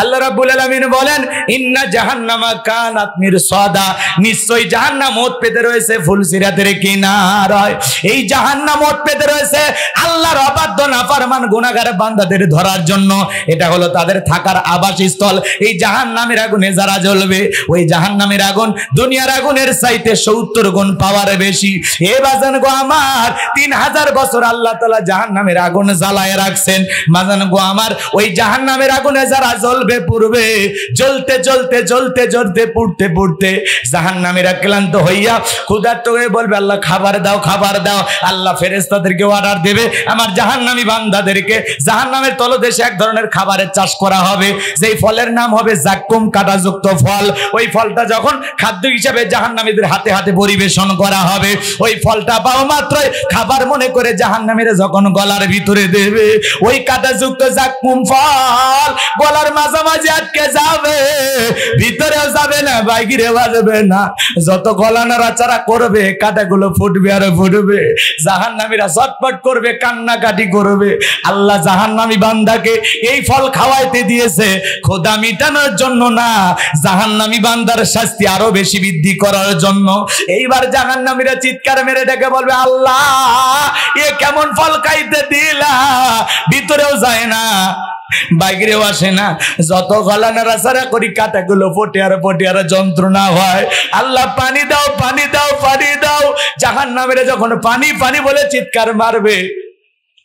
আল্লাহ রাব্বুল আলামিন বলেন ইন্না জাহান্নামা কানাত মিরসাদা, নিশ্চয়ই জাহান্নাম ওত পেতে রয়েছে ফুলসিরাতের কিনারায়। এই জাহান্নাম ওত পেতে রয়েছে আল্লাহর অবাধ্য নাফরমান গুনাহগার বান্দাদের ধরার জন্য। এটা হলো তাদের থাকার আবাসস্থল। এই জাহান্নামের আগুনে যারা জ্বলবে, ওই জাহান্নামের আগুন দুনিয়ার আগুনের চাইতে 70 গুণ পাওয়ার বেশি। এ বাজান গো আমার, 3000 বছর আল্লাহ তাআলা জাহান্নামের আগুন জ্বালায় রাখছেন। বাজান গো আমার, ওই জাহান্নামের আগুনে যারা জ্বলবে পুড়বে, জ্বলতে জ্বলতে জ্বলতে জ্বলতে পুড়তে পুড়তে জাহান্নামীরা ক্লান্ত হইয়া ক্ষুধার্ত হয়ে বলবে আল্লাহ খাবার দাও, খাবার দাও। আল্লাহ ফেরেশতাদেরকে অর্ডার দেবে আমার জাহান্নামী বান্দাদেরকে জাহান্নামের তলদেশে এক ধরনের খাবারের চাষ করা হবে, যেই ফলের নাম হবে জাক্কুম, কাঁটাযুক্ত ফল। ওই ফলটা যখন খাদ্য হিসেবে জাহান্নামীদের হাতে হাতে পরিবেশন করা হবে, ওই ফলটা পাওয়া মাত্রই খাবার মনে করে জাহান্নামীরা যখন গলার ভিতরে দেবে, ওই কাঁটাযুক্ত জাক্কুম ফল গলার মাঝামাঝি আটকে যাবে, ভিতরেও যাবে না, বাইরে বাজবে না। যত গলা নাড়াচাড়া করবে কাঁটাগুলো ফুটবে আর ফুটবে, জাহান্নামীরা চটপট করবে, কান্নাকাটি করবে। আল্লাহ জাহান্নামী বান্দাকে এই ফল খাওয়াইতে দিয়েছে ক্ষুধা মিটানোর জন্য না, জাহান্নামী বান্দার শাস্তি আরো বেশি বৃদ্ধি করার জন্য। এইবার জাহান্নামীরা চিৎকার মেরে ডেকে বলবে আল্লাহ এ কেমন ফল খাইতে দিলা, ভিতরেও যায় না, বাইরেও আসে না, যত গলা নাড়াচাড়া করি কাটাগুলো পটে আর যন্ত্রণা হয়। আল্লাহ পানি দাও, পানি দাও, পানি দাও। জাহান্নামীরা যখন পানি পানি বলে চিৎকার মারবে,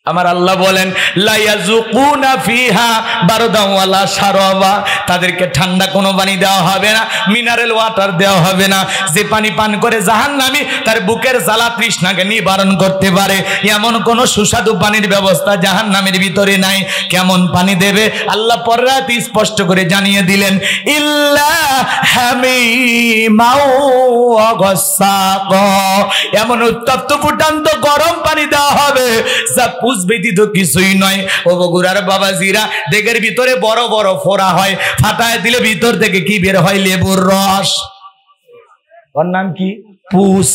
আমার আল্লাহ বলেন লা ইয়াযুকুনা ফিহা বারদান ওয়ালা শারাবা, তাদেরকে ঠান্ডা কোনো পানি দেওয়া হবে না, মিনারেল ওয়াটার দেওয়া হবে না। যে পানি পান করে জাহান্নামী তার বুকের জ্বালা তৃষ্ণাকে নিবারণ করতে পারে এমন কোন সুস্বাদু পানির ব্যবস্থা জাহান্নামের ভিতরে নাই। কেমন পানি দেবে আল্লাহ পররাতে স্পষ্ট করে জানিয়ে দিলেন, ইল্লা হামিমাও ওয়া গাসসাকা, এমন উত্তপ্ত ফুটান্ত গরম পানি দেওয়া হবে যা ব্যতীত কিছুই নয়। ও বগুড়ার বাবাজিরা, দেগের ভিতরে বড় বড় ফোড়া হয়, ফাটায় দিলে ভিতর থেকে কি বের হয়? লেবুর রস। ওর নাম কি? পুষ।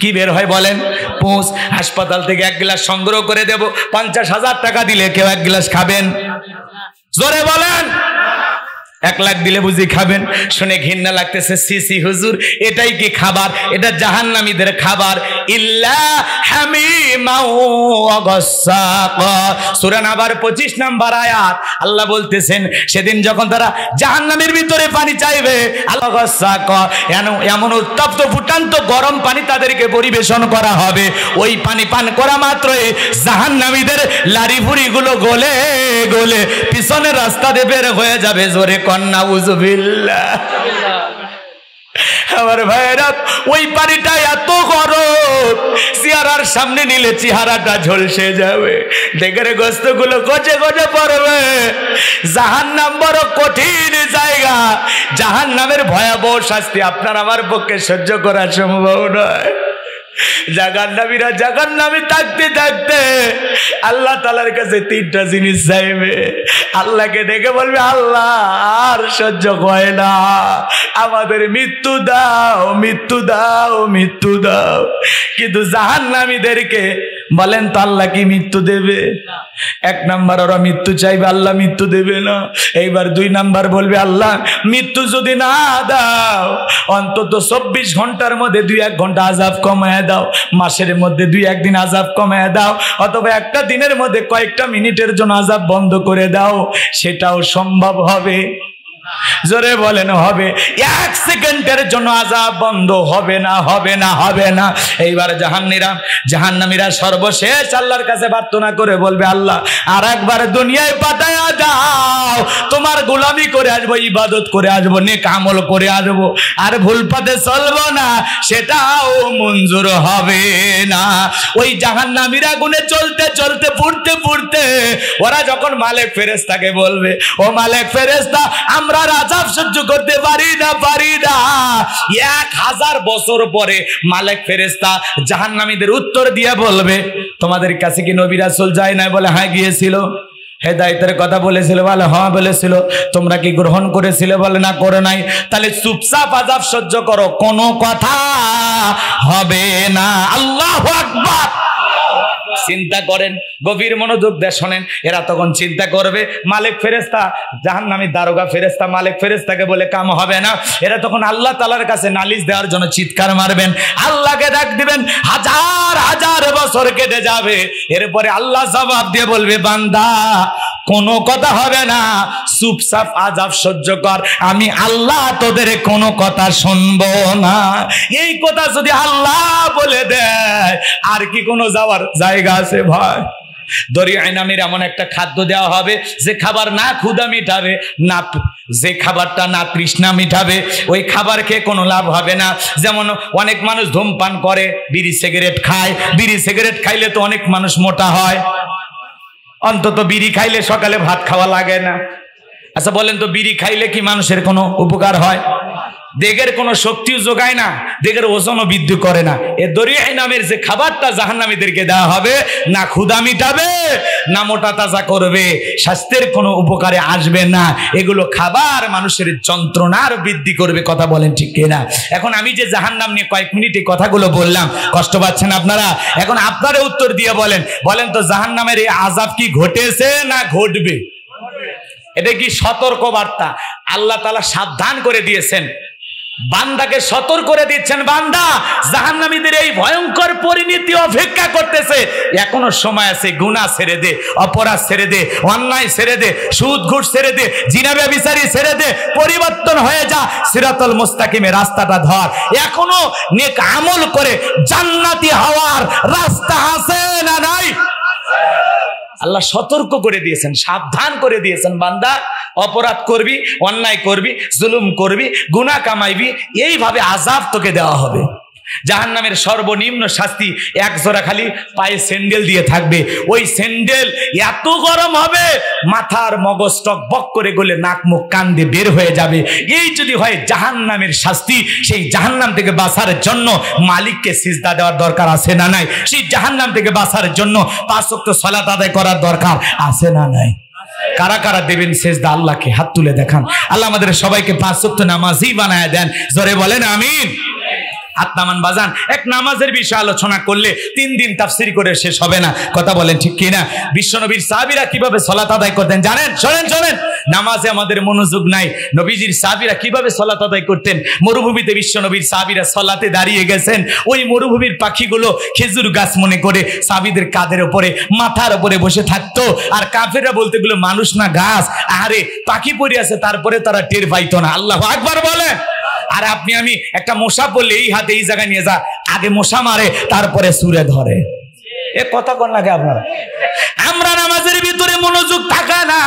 কি বের হয় বলেন? পুষ। হাসপাতাল থেকে এক গ্লাস সংগ্রহ করে দেব, 50,000 টাকা দিলে কেউ এক গ্লাস খাবেন? জোরে বলেন। 1 লাখ দিলে বুঝি খাবেন? শুনে ঘৃণা লাগতেছে, সিসি হুজুর এটাই কি খাবার? এটা জাহান্নামীদের খাবার। ইল্লা হামিমাও ওয়া গাসসাকা, সূরা নাবার 25 নম্বর আয়াত। আল্লাহ বলতেছেন সেদিন যখন তারা জাহান্নামের ভিতরে পানি চাইবে, আল্লাহ গাসসাকা, এমন উত্তপ্ত ফুটান্ত গরম পানি তাদেরকে পরিবেশন করা হবে। ওই পানি পান করা মাত্রই জাহান্নামীদের লাড়ি ভুড়িগুলো গলে গলে পিছনের রাস্তা দিয়ে বের হয়ে যাবে। জোরে নাউযুবিল্লাহ। আমার ভাইরা, ওই পানিটা এত গরম, চেহারার সামনে নিলে চেহারাটা ঝলসে যাবে, দেখে গোস্তগুলো গজে গজে পড়বে। জাহান্নাম বড় কঠিন জায়গা, জাহান্নামের ভয়াবহ শাস্তি আপনার আমার পক্ষে সহ্য করা সম্ভব নয়। জাহান্নামীরা জাহান্নামে থাকতে থাকতে আল্লাহ তাআলার কাছে 3টা জিনিস চাইবে। আল্লাহকে ডেকে বলবে, আল্লাহ আর সহ্য হয় না, আমাদের মৃত্যু দাও, মৃত্যু দাও, মৃত্যু দাও। কিন্তু জাহান্নামীদেরকে বলেন তো আল্লাহ কি মৃত্যু দেবে? 1 নাম্বার ওরা মৃত্যু চাইবে, আল্লাহ মৃত্যু দেবে না। এইবার 2 নাম্বার বলবে, আল্লাহ মৃত্যু যদি না দাও অন্তত 24 ঘন্টার মধ্যে 2-1 ঘন্টা আযাব কমায় দাও, মাসের মধ্যে 2-1 দিন আযাব কমায় দাও, অথবা একটা দিনের মধ্যে কয়েকটা মিনিটের জন্য আযাব বন্ধ করে দাও। সেটাও সম্ভব হবে? জোরে বলেন হবে? 1 সেকেন্ডের জন্য আযাব বন্ধ হবে না, হবে না, হবে না। এইবার জাহান্নামীরা সর্বশেষ আল্লাহর কাছে প্রার্থনা করে বলবে, আল্লাহ আর একবার দুনিয়ায় পাঠায়া দাও, তোমার গোলামি করে আসবো, ইবাদত করে আসবো, নেক আমল করে আসবো, আর ভুল পথে চলবো না, সেটাও মঞ্জুর হবে না। ওই জাহান্নামীরা গুনে চলতে চলতে পুড়তে পুড়তে ওরা যখন মালিক ফেরেশতাকে বলবে, ও মালিক ফেরেশতা, আমরা আযাব সহ্য করতে পারি না, পারি না। 1000 বছর পরে মালিক ফেরেশতা জাহান্নামীদের উত্তর দিয়ে বলবে, তোমাদের কাছে কি নবী রাসূল যায় না? বলে হ্যাঁ গিয়েছিল। হেদায়েতের কথা বলেছিল? বলে হ্যাঁ বলেছিল। তোমরা কি গ্রহণ করেছিলে? বলে না, করে নাই। তাহলে চুপচাপ আযাব সহ্য করো, কোনো কথা হবে না। আল্লাহু আকবার। চিন্তা করেন, গভীর মনোযোগ দিয়ে শোনেন। এরা তখন চিন্তা করবে, মালিক ফেরেশতা, জাহান্নামী দারোগা ফেরেশতা মালিক ফেরেশতাকে বলে কাম হবে না। এরা তখন আল্লাহ তাআলার কাছে নালিশ দেওয়ার জন্য চিৎকার মারবেন, আল্লাহকে ডাক দিবেন। হাজার হাজার বছর কেটে যাবে, এরপরে আল্লাহ জবাব দিয়ে বলবে, বান্দা কোনো কথা হবে না, চুপচাপ আযাব সহ্য কর, আমি আল্লাহ তোদের কোনো কথা শুনবো না। এই কথা যদি আল্লাহ বলে দেয়, আর কি কোনো যাওয়ার জায়গা আছে ভাই? দরিয়ায় নামের এমন একটা খাদ্য দেওয়া হবে যে খাবার না ক্ষুধা মিটাবে, না যে খাবারটা না তৃষ্ণা মিটাবে, ওই খাবার খেয়ে কোনো লাভ হবে না। যেমন অনেক মানুষ ধূমপান করে, বিড়ি সিগারেট খায়, বিড়ি সিগারেট খাইলে তো অনেক মানুষ মোটা হয়। অন্তত বিড়ি খাইলে সকালে ভাত খাওয়া লাগে না। আচ্ছা বলেন তো, বিড়ি খাইলে কি মানুষের কোনো উপকার হয়? দেহের কোনো শক্তিও যোগায় না, দেহের ওজনও বৃদ্ধি করে না। এ দরিয়াই নামের যে খাবারটা জাহান্নামীদেরকে দেওয়া হবে, না ক্ষুধা মিটাবে, না মোটা তাজা করবে, স্বাস্থ্যের কোনো উপকারে আসবে না। এগুলো খাবার মানুষের যন্ত্রণার বৃদ্ধি করবে। কথা বলেন ঠিক কিনা? এখন আমি যে জাহান্নাম নিয়ে কয়েক মিনিটে কথাগুলো বললাম, কষ্ট পাচ্ছেন আপনারা? এখন আপনারা উত্তর দিয়ে বলেন, বলেন তো জাহান্নামের এই আযাব কি ঘটেছে না ঘটবে? এটা কি সতর্ক বার্তা? আল্লাহ তাআলা সাবধান করে দিয়েছেন। বান্দাকে সতর্ক করে দিচ্ছেন, বান্দা জাহান্নামীদের এই ভয়ঙ্কর পরিণতি অপেক্ষা করতেছে, এখনো সময় আছে, গুনাহ ছেড়ে দে, অপরাধ ছেড়ে দে, অন্যায় ছেড়ে দে, সুদ ঘুষ ছেড়ে দে, জিনা ব্যভিচারী ছেড়ে দে, পরিবর্তন হয়ে যা, সিরাতুল মুস্তাকিমের রাস্তাটা ধর, এখনো নেক আমল করে জান্নাতি হওয়ার রাস্তা আছে না নাই? আল্লাহ সতর্ক করে দিয়েছেন, সাবধান করে দিয়েছেন, বান্দা অপরাধ করবি, অন্যায় করবি, জুলুম করবি, গুনাহ কামাইবি, এইভাবে আযাব তোকে দেওয়া হবে। জাহান্নামের সর্বনিম্ন শাস্তি এক জোড়া খালি পায়ে স্যান্ডেল দিয়ে থাকবে, ওই স্যান্ডেল এত গরম হবে মাথার মগজ টকবক করে গলে নাক মুখ কান দিয়ে বের হয়ে যাবে। এই যদি হয় জাহান্নামের শাস্তি, সেই জাহান্নাম থেকে বাঁচার জন্য মালিককে সিজদা দেওয়ার দরকার আছে না নাই? সেই জাহান্নাম থেকে বাঁচার জন্য 5 ওয়াক্ত সালাত আদায় করার দরকার আছে না নাই? কারা কারা দেবেন সিজদা আল্লাহকে? হাত তুলে দেখান। আল্লাহ আমাদের সবাইকে 5 ওয়াক্ত নামাজি বানায় দেন, জোরে বলেন আমিন। হাত নামান বাজান। এক নামাজের বিষয়ে আলোচনা করলে 3 দিন তাফসীর করে শেষ হবে না, কথা বলেন ঠিক কিনা? বিশ্বনবীর সাহাবীরা কিভাবে সালাত আদায় করতেন জানেন? শোনেন শোনেন, নামাজে আমাদের মনোযোগ নাই। নবীজির সাহাবীরা কিভাবে সালাত আদায় করতেন? মরুভূমিতে বিশ্বনবীর সাহাবীরা সালাতে দাঁড়িয়ে গেছেন, ওই মরুভূমির পাখিগুলো খেজুর গাছ মনে করে সাহাবীদের কাঁধের উপরে, মাথার উপরে বসে থাকতো, আর কাফেররা বলতে গুলো মানুষ না গাছ, আরে পাখি পড়ে আছে, তারপরে তারা টের পাইতো না। আল্লাহু আকবার বলেন। আর আপনি আমি একটা মশা বললে এই হাতে এই জায়গায় নিয়ে যা, আগে মশা মারে তারপরে সুরে ধরে। এ কথা কোন লাগে আপনারা? আমরা নামাজের ভিতরে মনোযোগ থাকা না।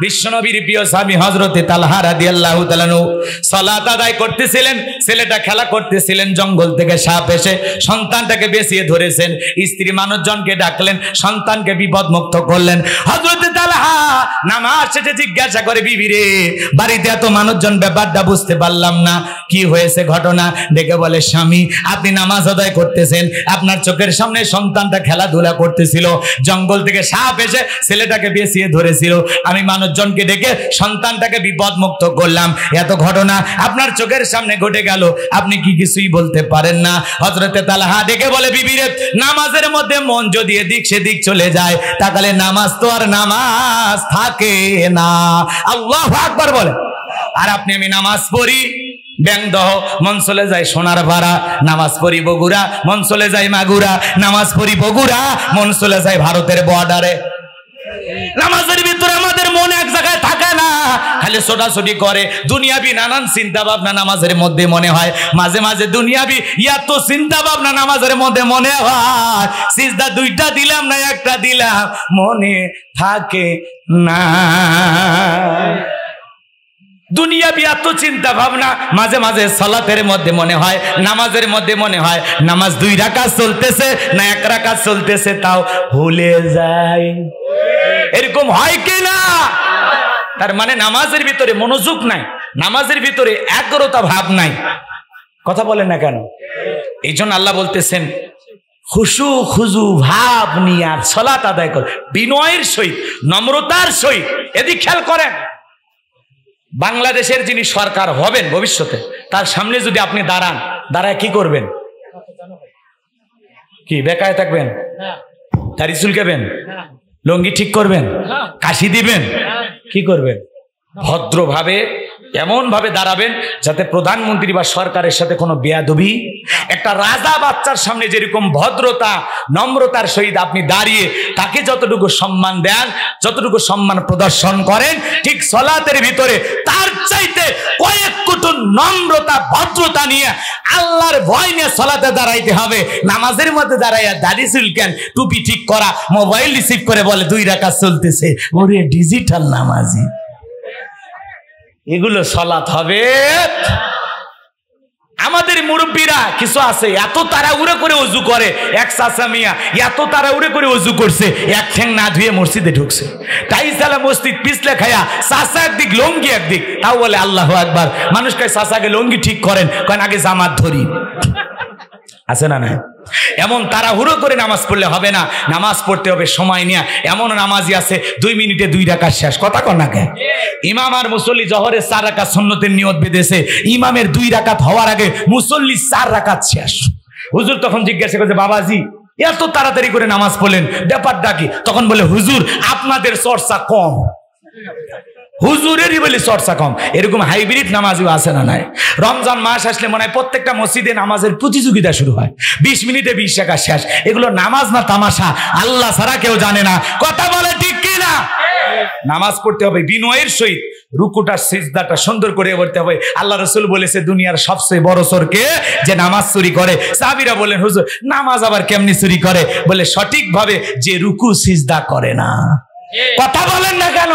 বিশ্বনবীর প্রিয় স্বামী হযরতে তালহা রাদিয়াল্লাহু তাআলা আনহু সালাত আদায় করতেছিলেন, ছেলেটা খেলা করতেছিলেন, জঙ্গল থেকে সাপ এসে সন্তানটাকে বেঁচিয়ে ধরেছেন, স্ত্রী মানুষজনকে ডাকলেন, সন্তানকে বিপদমুক্ত করলেন। হযরতে তালহা নামাজ শেষে জিজ্ঞাসা করে, বিবি রে, বাড়িতে এত মানুষজন, ব্যাপারটা বুঝতে পারলাম না, কি হয়েছে ঘটনা? ডেকে বলে, স্বামী আপনি নামাজ আদায় করতেছেন, আপনার চোখের সামনে সন্তানটা খেলাধুলা করতেছিল, জঙ্গল থেকে সাপ এসে ছেলেটাকে বেঁচিয়ে ধরেছিল, আমি জনকে ডেকে সন্তানটাকে বিপদ মুক্ত করলাম, এত ঘটনা আপনার চোখের সামনে ঘটে গেল, আপনি কি কিছুই বলতে পারেন না? হযরতে তালহা ডেকে বলে, বিবি রে, নামাজের মধ্যে মন যদি এদিক সেদিক চলে যায়, তাহলে নামাজ তো আর নামাজ থাকে না। আল্লাহু আকবার বলে। আর আপনি আমি নামাজ পড়ি ব্যাংদহ, মন চলে যায় সোনার ভাড়া, নামাজ পড়ি বগুড়া, মন চলে যায় মাগুরা, নামাজ পড়ি বগুড়া, মন চলে যায় ভারতের বর্ডারে। নামাজের ভিতরে আমাদের মন এক জায়গায় থাকে না, খালি ছোটাছুটি করে, দুনিয়াবি নানান চিন্তা ভাবনা নামাজের মধ্যে মনে হয়, মাঝে মাঝে দুনিয়াবি এত চিন্তা ভাবনা নামাজের মধ্যে মনে হয়, সিজদা 2টা দিলাম না 1টা দিলাম, মনে থাকে না। দুনিয়াবি এত চিন্তা ভাবনা মাঝে মাঝে সালাতের মধ্যে মনে হয়, নামাজের মধ্যে মনে হয়, নামাজ 2 রাকাত চলতেছে না 1 রাকাত চলতেছে তাও ভুলে যায়। এরকম হয় কি না? তার মানে নামাজের ভিতরে মনোযোগ নাই, নামাজের ভিতরে একাগ্রতা ভাব নাই। কথা বলেন না কেন? এই জন্য আল্লাহ বলতেছেন, খুশু খুজু ভাব নিয়ে আর সালাত আদায় কর, বিনয়ের সহিত, নম্রতার সহিত। এদিক খেয়াল করেন, বাংলাদেশের যিনি সরকার হবেন ভবিষ্যতে, তার সামনে যদি আপনি দাঁড়ায় কি করবেন? কি বেকায় থাকবেন? দাড়ি চুলকাবেন? লঙ্গি ঠিক করবেন? কাশি দিবেন? কি করবেন? ভদ্রভাবে এমন ভাবে দাঁড়াবেন যাতে প্রধানমন্ত্রী বা সরকারের সাথে কোনো বেয়াদবি, একটা রাজা বাচ্চার সামনে যেরকম ভদ্রতা নম্রতার সহিত আপনি দাঁড়িয়ে তাকে যতটুকু সম্মান দেন, যতটুকু সম্মান প্রদর্শন করেন, ঠিক সালাতের ভিতরে তার চাইতে কয়েক কোটি নম্রতা ভদ্রতা নিয়ে আল্লাহর ভয় নিয়ে সালাতে দাঁড়াইতে হবে। নামাজের মধ্যে দাঁড়াইয়া দাড়ি চুলকেন, টুপি ঠিক করা, মোবাইল রিসিভ করে বলে 2 রাকাত চলতেছে, ওরে ডিজিটাল নামাজি। এগুলো সালাত হবে? আমাদের মুরব্বীরা কিছু আছে এত তাড়াহুড়ো করে ওযু করে, এক চাচা মিয়া এত তাড়াহুড়ো করে ওযু করছে, এক ঠ্যাং না ধুয়ে মসজিদে ঢুকছে, তাই সালা মসজিদ পিছলে খায়া, চাচা একদিক লঙ্গি একদিক, তাও বলে আল্লাহু আকবার। মানুষ কয় চাচাকে লঙ্গি ঠিক করেন, কয় আগে জামাত ধরি। আছে না? না, এমন তাড়াহুড়ো করে নামাজ পড়লে হবে না, নামাজ পড়তে হবে সময় নিয়ে। এমন নামাজি আছে 2 মিনিটে 2 রাকাত শেষ। কথা কন না কেন? ইমাম আর মুসল্লি জহরের 4 রাকাত সুন্নতের নিয়ত বেঁধেছে, ইমামের 2 রাকাত হওয়ার আগে মুসল্লি 4 রাকাত শেষ। হুজুর তখন জিজ্ঞাসা করছে, বাবাজি এত তাড়াতাড়ি করে নামাজ পড়লেন, ব্যাপারটা কি? তখন বলে, হুজুর আপনাদের চর্চা কম। হুজুরেরই বলি চর্চা কম। এরকম হাইব্রিড নামাজিও আছে না নাই? রমজান মাস আসলে মনে হয় প্রত্যেকটা মসজিদে নামাজের প্রতিযোগিতা শুরু হয়, 20 মিনিটে 20 টাকা শেষ। এগুলো নামাজ না তামাশা, আল্লাহ ছাড়া কেউ জানে না। কথা বলে ঠিক কি না? নামাজ পড়তে হবে বিনয়ের সহিত, রুকুটা সিজদাটা সুন্দর করে পড়তে হবে। আল্লাহ রাসূল বলেছে দুনিয়ার সবচেয়ে বড় চোর কে? যে নামাজ চুরি করে। সাহাবীরা বলেন হুজুর নামাজ আবার কেমনি চুরি করে? বলে সঠিকভাবে যে রুকু সিজদা করে না। কথা বলেন না কেন?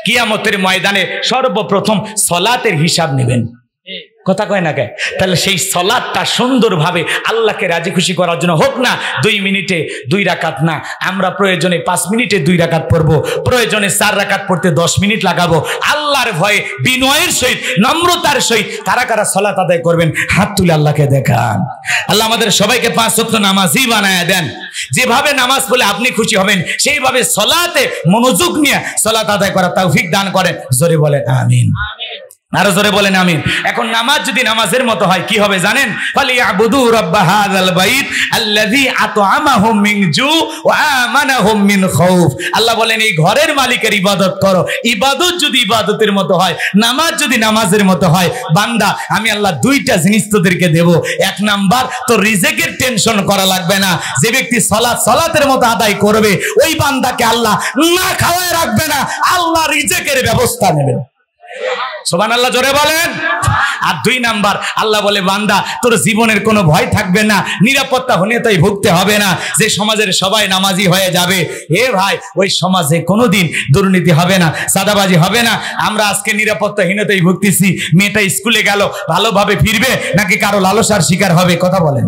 কিয়ামতের ময়দানে সর্বপ্রথম সলাতের হিসাব নেবেন। কথা কয় না কে? তাহলে সেই সলাতটা সুন্দরভাবে আল্লাহকে রাজি খুশি করার জন্য হোক না 2 মিনিটে 2 রাকাত না, আমরা প্রয়োজনে 5 মিনিটে 2 রাকাত পড়বো, প্রয়োজনে 4 রাকাত পড়তে 10 মিনিট লাগাবো। আল্লাহর ভয়ে বিনয়ের সহিত নম্রতার সহিত কারা কারা সলাত আদায় করবেন হাত তুলে আল্লাহকে দেখান। আল্লাহ আমাদের সবাইকে 5 ওয়াক্ত নামাজি বানায় দেন। যেভাবে নামাজ পড়লে আপনি খুশি হবেন সেইভাবে সলাতে মনোযোগ নিয়ে সলাত আদায় করার তৌফিক দান করেন। জোরে বলেন আমিন। আরো জোরে বলেন আমিন। এখন নামাজ যদি নামাজের মতো হয় কি হবে জানেন? ফালিয়াবুদু রাব্ব হাযাল বাইত আল্লাযী আত'আমাহুম মিন জু ওয়া আমানাহুম মিন খাউফ। আল্লাহ বলেন এই ঘরের মালিকের ইবাদত করো। ইবাদত যদি ইবাদতের মতো হয়, নামাজ যদি নামাজের মতো হয়, বান্দা আমি আল্লাহ 2টা জিনিস তোদেরকে দেব। 1 নাম্বার, তোর রিজিকের টেনশন করা লাগবে না। যে ব্যক্তি সালাতের মতো আদায় করবে ওই বান্দাকে আল্লাহ না খাওয়ায় রাখবে না, আল্লাহ রিজিকের ব্যবস্থা নেবেন। সুবহানাল্লাহ জোরে বলেন। আর 2 নাম্বার, আল্লাহ বলে বান্দা তোর জীবনের কোনো ভয় থাকবে না, নিরাপত্তাহীনতায় ভুগতে হবে না। যে সমাজের সবাই নামাজি হয়ে যাবে, এ ভাই ওই সমাজে কোনোদিন দুর্নীতি হবে না, সাদাবাজি হবে না। আমরা আজকে নিরাপত্তাহীনতায় ভুগতেছি। মেয়েটা স্কুলে গেল, ভালোভাবে ফিরবে নাকি কারো লালসার শিকার হবে? কথা বলেন,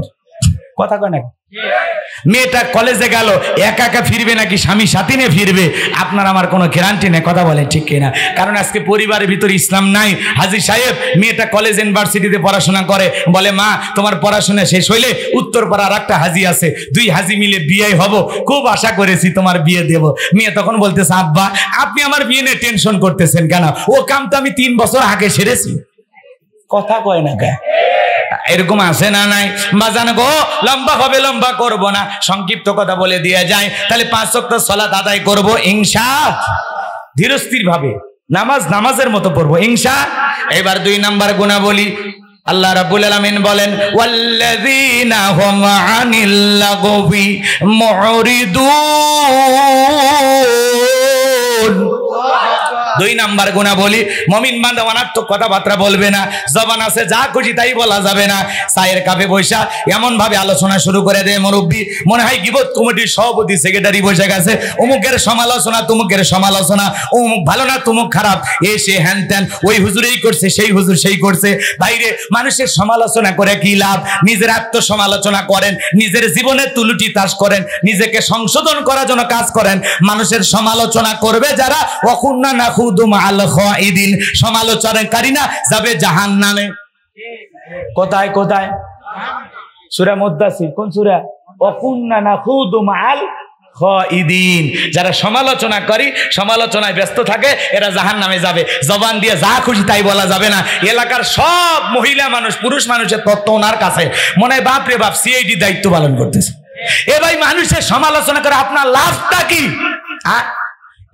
কথা কয় না? মেয়েটা কলেজে গেল, একা একা ফিরবে নাকি স্বামী সাথী নিয়ে ফিরবে? আপনার আমার কোনো গ্যারান্টি নেই। কথা বলে ঠিক কিনা? কারণ আজকে পরিবারের ভিতরে ইসলাম নাই। হাজী সাহেব মেয়েটা কলেজ ইউনিভার্সিটিতে পড়াশোনা করে, বলে মা তোমার পড়াশোনা শেষ হইলে উত্তরপাড়া আর একটা হাজী আছে, 2 হাজী মিলে বিয়ে হব, খুব আশা করেছি তোমার বিয়ে দেব। মেয়ে তখন বলতেছে আব্বা আপনি আমার বিয়ে নিয়ে টেনশন করতেছেন কেন? ও কাম তো আমি 3 বছর আগে সেরেছি। কথা কয় না কে? এরকম আছে না নাই? বাজান গো লম্বা হবে, লম্বা করব না, সংক্ষিপ্ত কথা বলে দিয়ে যায়। তাহলে 5 ওয়াক্ত সালাত আদায় করব ইনশাআল্লাহ, ধীরস্থির ভাবে নামাজ নামাজের মতো পড়বো ইনশাআল্লাহ। এবার 2 নাম্বার গুণাবলী আল্লাহ রাব্বুল আলামিন বলেন ওয়াল্লাযীনা হুম আনিল লাগবি মুরিদুন। 2 নাম্বার গুণা বলি, মুমিন বান্দা অনার্থক কথাবার্তা বলবে না। জবান আছে যা খুশি তাই বলা যাবে না। চায়ের কাপে বসা এমন ভাবে আলোচনা শুরু করে দেয় মুরব্বী, মনে হয় গীবত কমিটির সভাপতি সেক্রেটারি বসে গেছে, অমুকের সমালোচনা তুমুকের সমালোচনা, অমুক ভালো না তুমুক খারাপ, এ সে হ্যান ত্যান, ওই হুজুর এই করছে সেই হুজুর সেই করছে। বাইরে মানুষের সমালোচনা করে কি লাভ? নিজের আত্মসমালোচনা করেন, নিজের জীবনের তুলুটি তাস করেন, নিজেকে সংশোধন করার জন্য কাজ করেন। মানুষের সমালোচনা করবে যারা, ওয়াকুন্না নাখুদু মাআল খাইদিন, সমালোচনাকারী না যাবে জাহান্নামে। কোথায় কোথায়? সূরা মুদ্দাসির। কোন সূরা? ওয়াকুন্না নাখুদু মাআল খাইদিন। যারা সমালোচনা করি, সমালোচনায় ব্যস্ত থাকে, এরা জাহান্নামে যাবে। জবান দিয়ে যা খুশি তাই বলা যাবে না। এলাকার সব মহিলা মানুষ পুরুষ মানুষের তত্ত্ব ওনার কাছে, মনে হয় বাপ রে বাপ সিআইডি দায়িত্ব পালন করতেছে। এ ভাই মানুষের সমালোচনা করে আপনার লাভটা কি?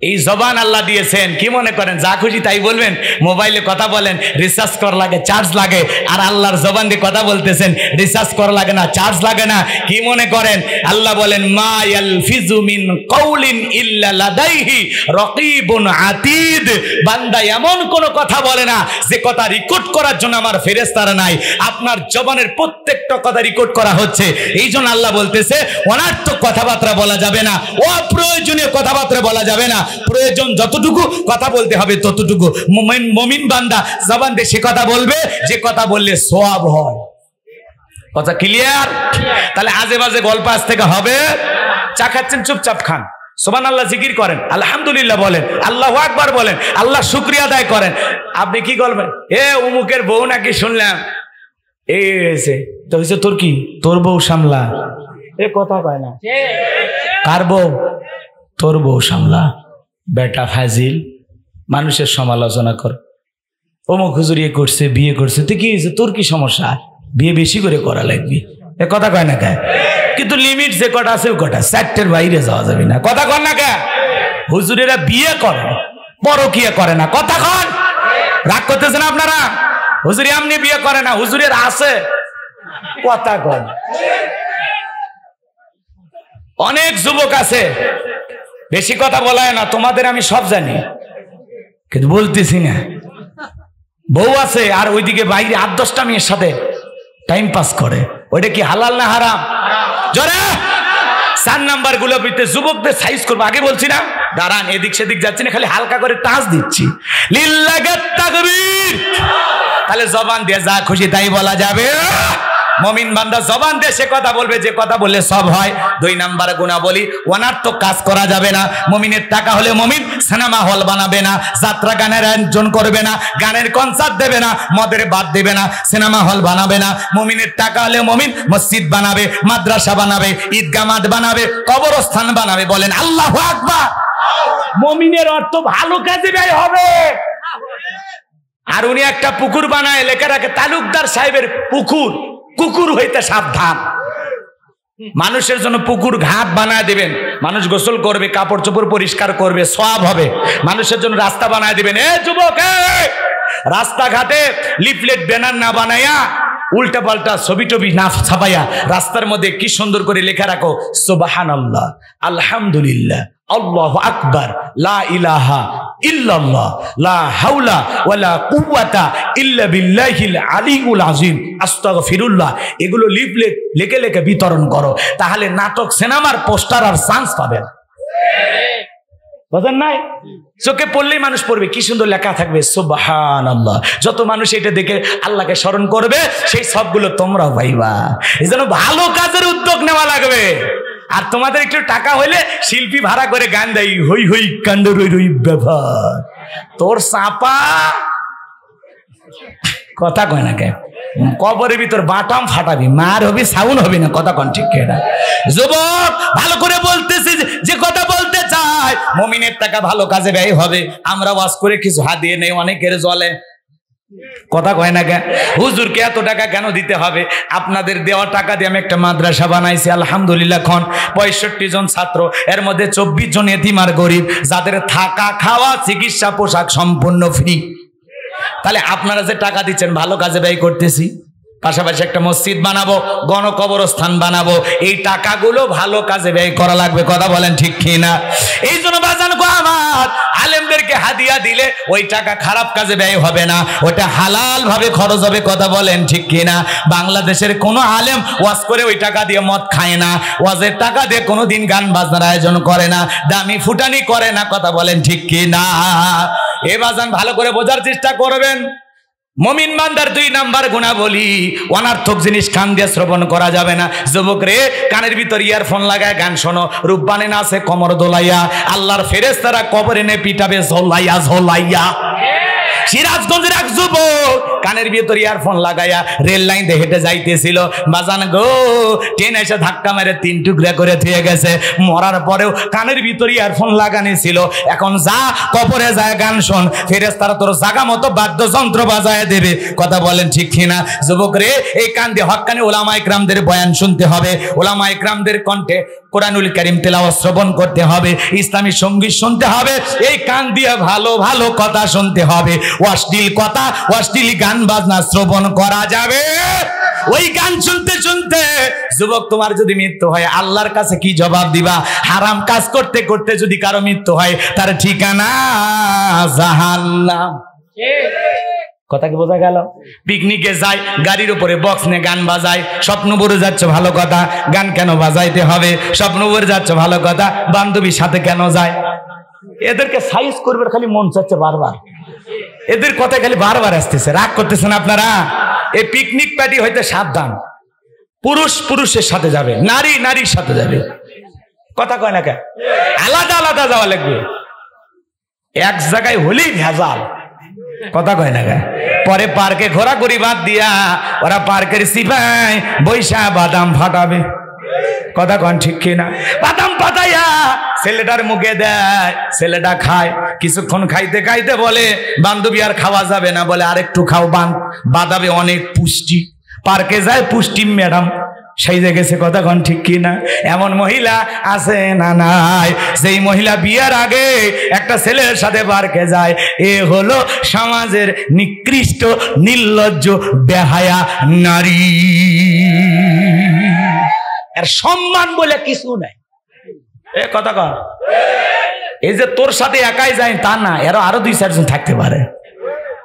এই জবান আল্লাহ দিয়েছেন, কি মনে করেন যা খুশি তাই বলবেন? মোবাইলে কথা বলেন, রিচার্জ করা লাগে, চার্জ লাগে, আর আল্লাহর জবান দিয়ে কথা বলতেছেন, রিচার্জ করা লাগে না, চার্জ লাগে না। কি মনে করেন? আল্লাহ বলেন মা ইয়ালফিজু মিন কাউলিন ইল্লা লাদাইহি রাকিবুন আতীদ। বান্দা এমন কোন কথা বলে না যে কথা রেকর্ড করার জন্য আমার ফেরেশতারা নাই। আপনার জবানের প্রত্যেকটা কথা রেকর্ড করা হচ্ছে। এই জন্য আল্লাহ বলতেছে অনার্থক কথাবার্তা বলা যাবে না, অপ্রয়োজনীয় কথাবার্তা বলা যাবে না। প্রয়োজন যতটুকু কথা বলতে হবে ততটুকু। মুমিন বান্দা জবান দিয়ে সে কথা বলবে যে কথা বললে সওয়াব হয়। কথা ক্লিয়ার? তাহলে আজে বাজে গল্প আজ থেকে হবে। চা খাচ্ছেন চুপচাপ খান, সুবহানাল্লাহ জিকির করেন, আলহামদুলিল্লাহ বলেন, আল্লাহু আকবার বলেন, আল্লাহ শুকরিয়া আদায় করেন। আপনি কি করবেন? এ অমুকের বউ নাকি শুনলাম এই হয়েছে, তো হয়েছে তোর কি? তোর বউ সামলা। এ কথা কয় না। কার বউ? তোর বউ সামলা। বেটা ফাজিল, মানুষের সমালোচনা কর। অমুক হুজুর ইয়ে করছে, বিয়ে করছে, তুই কি হয়েছে? তোর কি সমস্যা? বিয়ে বেশি করে করা লাগবে। এ কথা কয় না কে? কিন্তু লিমিট যে কটা আছে ও কটা, 4টের বাইরে যাওয়া যাবে না। কথা কয় না কে? হুজুরেরা বিয়ে করে, পরকিয়া করে না। কথা কন, রাগ করতেছেন আপনারা? হুজুরি আমনি বিয়ে করে না, হুজুরের আছে। কথা কন। অনেক যুবক আছে, বেশি কথা বলায় না, তোমাদের আমি সব জানি, কিন্তু বলতেছি না। বউ আছে আর ওইদিকে বাইরে 8-10টা মেয়ের সাথে টাইম পাস করে, ওইটা কি হালাল না হারাম? জোরে 4 নাম্বার গুলো যুবকদের সাইজ করবো। আগে বলছি না, দাঁড়ান, এদিক সেদিক যাচ্ছি না, খালি হালকা করে টাচ দিচ্ছি। লিল্লাহি তাকবীর। তাহলে জবান দিয়ে যা খুশি তাই বলা যাবে। মুমিন বান্দা জবান দিয়ে সে কথা বলবে যে কথা বললে সব হয়। 2 নাম্বার গুনাহ বলি, অনার্থক কাজ করা যাবে না। মুমিনের টাকা হলে মুমিন সিনেমা হল বানাবে না, যাত্রা গানের আয়োজন করবে না, গানের কনসার্ট দেবে না, মদের বাদ দেবে না, সিনেমা হল বানাবে না। মুমিনের টাকা হলে মুমিন মসজিদ বানাবে, মাদ্রাসা বানাবে, ঈদগাহ মাঠ বানাবে, কবরস্থান বানাবে। বলেন আল্লাহু আকবার। মুমিনের অর্থ ভালো কাজে ব্যয় হবে। আর উনি একটা পুকুর বানায়, লেখা রাখে তালুকদার সাহেবের পুকুর, কুকুর হইতে সাবধান। মানুষের জন্য পুকুর ঘাট বানায় দিবেন, মানুষ গোসল করবে, কাপড় চোপড় পরিষ্কার করবে, সওয়াব হবে। মানুষের জন্য রাস্তা বানায় দিবেন। এ যুবক, রাস্তাঘাটে লিফলেট ব্যানার না বানায়া, উল্টা পাল্টা ছবি টবি না ছাপাইয়া রাস্তার মধ্যে কি সুন্দর করে লেখা রাখো, সুবহানাল্লাহ, আলহামদুলিল্লাহ, আল্লাহু আকবার, লা ইলাহা ইল্লাল্লাহ, লা হাওলা ওয়ালা কুওয়াতা ইল্লা বিল্লাহিল আলিয়্যুল আযীম, আস্তাগফিরুল্লাহ। এগুলো লিফলেট লেখে লেখে বিতরণ করো, তাহলে নাটক সিনেমার পোস্টার আর চান্স পাবেন। বুঝেন নাই? চোখে পড়লেই মানুষ পড়বে, কি সুন্দর লেখা থাকবে সুবহানাল্লাহ। যত মানুষ এটা দেখে আল্লাহকে স্মরণ করবে, সেই সবগুলো তোমরাও পাইবা। এজন্য ভালো কাজের উদ্যোগ নেওয়া লাগবে। আর তোমাদের একটু টাকা হইলে শিল্পী ভাড়া করে গান দেয়, হই হই কাণ্ড রই রই ব্যাপার, তোর চাপা। কথা কয় না কে? কবরের ভিতর বাটাম ফাটাবি, মার হবি, সাউন্ড হবি না। কথা কন ঠিক কেনা? যুবক, ভালো করে বলতেছি, যে কথা বলতে চাই, মুমিনের টাকা ভালো কাজে ব্যয় হবে। আমরা ওয়াজ করে কিছু হাদিয়ে নেই, অনেকের জলে। কথা কয় না কেন? হুজুরকে এত টাকা কেন দিতে হবে? আপনাদের দেওয়া টাকা দিয়ে আমি একটা মাদ্রাসা বানাইছি, আলহামদুলিল্লাহ। এখন 65 জন ছাত্র, এর মধ্যে 24 জন এতিম আর গরিব, যাদের থাকা, খাওয়া, চিকিৎসা, পোশাক সম্পূর্ণ ফ্রি। তাহলে আপনারা যে টাকা দিচ্ছেন, ভালো কাজে ব্যয় করতেছি। পাশাপাশি একটা মসজিদ বানাবো, গণকবরস্থান বানাবো, এই টাকাগুলো ভালো কাজে ব্যয় করা লাগবে। কথা বলেন ঠিক কিনা? এই জন্য বাজান গো আমার, আলেমদেরকে হাদিয়া দিলে ওই টাকা খারাপ কাজে ব্যয় হবে না, ওটা হালাল ভাবে খরচ হবে। কথা বলেন ঠিক কিনা? বাংলাদেশের কোনো আলেম ওয়াজ করে ওই টাকা দিয়ে মদ খায় না, ওয়াজের টাকা দিয়ে কোনোদিন গান বাজনার আয়োজন করে না, দামি ফুটানি করে না। কথা বলেন ঠিক কিনা? এ বাজান ভালো করে বোঝার চেষ্টা করবেন। মুমিন বান্দার 2 নাম্বার গুনাহ বলি, অনার্থক জিনিস কান দিয়ে শ্রবণ করা যাবে না। যুবক রে, কানের ভিতর ইয়ারফোন লাগায় গান শোনো, রূপবানে নাচে কমর দোলাইয়া, আল্লাহর ফেরেশতারা কবরে নে পিটাবে ঝোলাইয়া ঝোলাইয়া। সিরাজগঞ্জের এক যুবক কানের ভিতর ইয়ারফোন লাগাইয়া রেল লাইন দিয়ে হেঁটে যাইতেছিল। বাজান গো, ট্রেন এসে ধাক্কা মেরে 3 টুকরা করে থুয়ে গেছে। মরার পরেও কানের ভিতর ইয়ারফোন লাগানি ছিল। এখন যা, কবরে যায় গান শোন, ফেরেশতারা তোর জাগা মতো বাদ্যযন্ত্র বাজায় দেবে। কথা বলেন ঠিক কিনা? যুবক রে, এই কান দিয়ে হক্কানি ওলামায়ে কেরামদের বয়ান শুনতে হবে, ওলামায়ে কেরামদের কণ্ঠে কোরআনুল কারীম তেলাওয়াত শ্রবণ করতে হবে, ইসলামী সঙ্গীত শুনতে হবে। এই কান দিয়ে ভালো ভালো কথা শুনতে হবে। অশ্লীল কথা, অশ্লীল গান বাজনা শ্রবণ করা যাবে? ওই গান শুনতে শুনতে যুবক, তোমার যদি মৃত্যু হয়, আল্লাহর কাছে কি জবাব দিবা? হারাম কাজ করতে করতে যদি কারো মৃত্যু হয়, তার ঠিকানা জাহান্নাম। কথা কি বোঝা গেল? পিকনিকে যায়, গাড়ির উপরে বক্স নিয়ে গান বাজায়, স্বপ্নপুরে যাচ্ছ, ভালো কথা, গান কেন বাজাইতে হবে? স্বপ্নপুরে যাচ্ছ, ভালো কথা, বান্ধবীর সাথে কেন যায়? এদেরকে সাইজ করবে, খালি মন চাচ্ছে বারবার, এদের কথা খালি বারবার আসতেছে। রাগ করতেছেন আপনারা? এই পিকনিক পার্টি হইতে সাবধান। পুরুষ পুরুষের সাথে যাবে, নারী নারীর সাথে যাবে। কথা কয় না কে? আলাদা আলাদা যাওয়া লাগবে, এক জায়গায় হলেই ভেজাল। কথা কয় না কে? পরে পার্কে ঘোরাঘুরি বাদ দিয়া ওরা পার্কের সিপাই বৈশা বাদাম ফাটাবে। কথা কন ঠিক কিনা? বাদাম ফাটাইয়া ছেলেটার মুখে দেয়, ছেলেটা খায়। কিছুক্ষণ খাইতে খাইতে বলে, বান্ধবী আর খাওয়া যাবে না, বলে আরেকটু খাও, বাদামে অনেক পুষ্টি। পার্কে যায় পুষ্টি ম্যাডাম, সাইজে গেছে, কথা কোন ঠিক কি না? এমন মহিলা আছে না নাই? যেই মহিলা বিয়ের আগে একটা ছেলের সাথে পার্কে যায়, এ হলো সমাজের নিকৃষ্ট নির্লজ্জ বেহায়া নারী। এর সম্মান বলে কিছু নাই। এ কথা কর, এই যে তোর সাথে একাই যায় তা না, আরো 2-4 জন থাকতে পারে।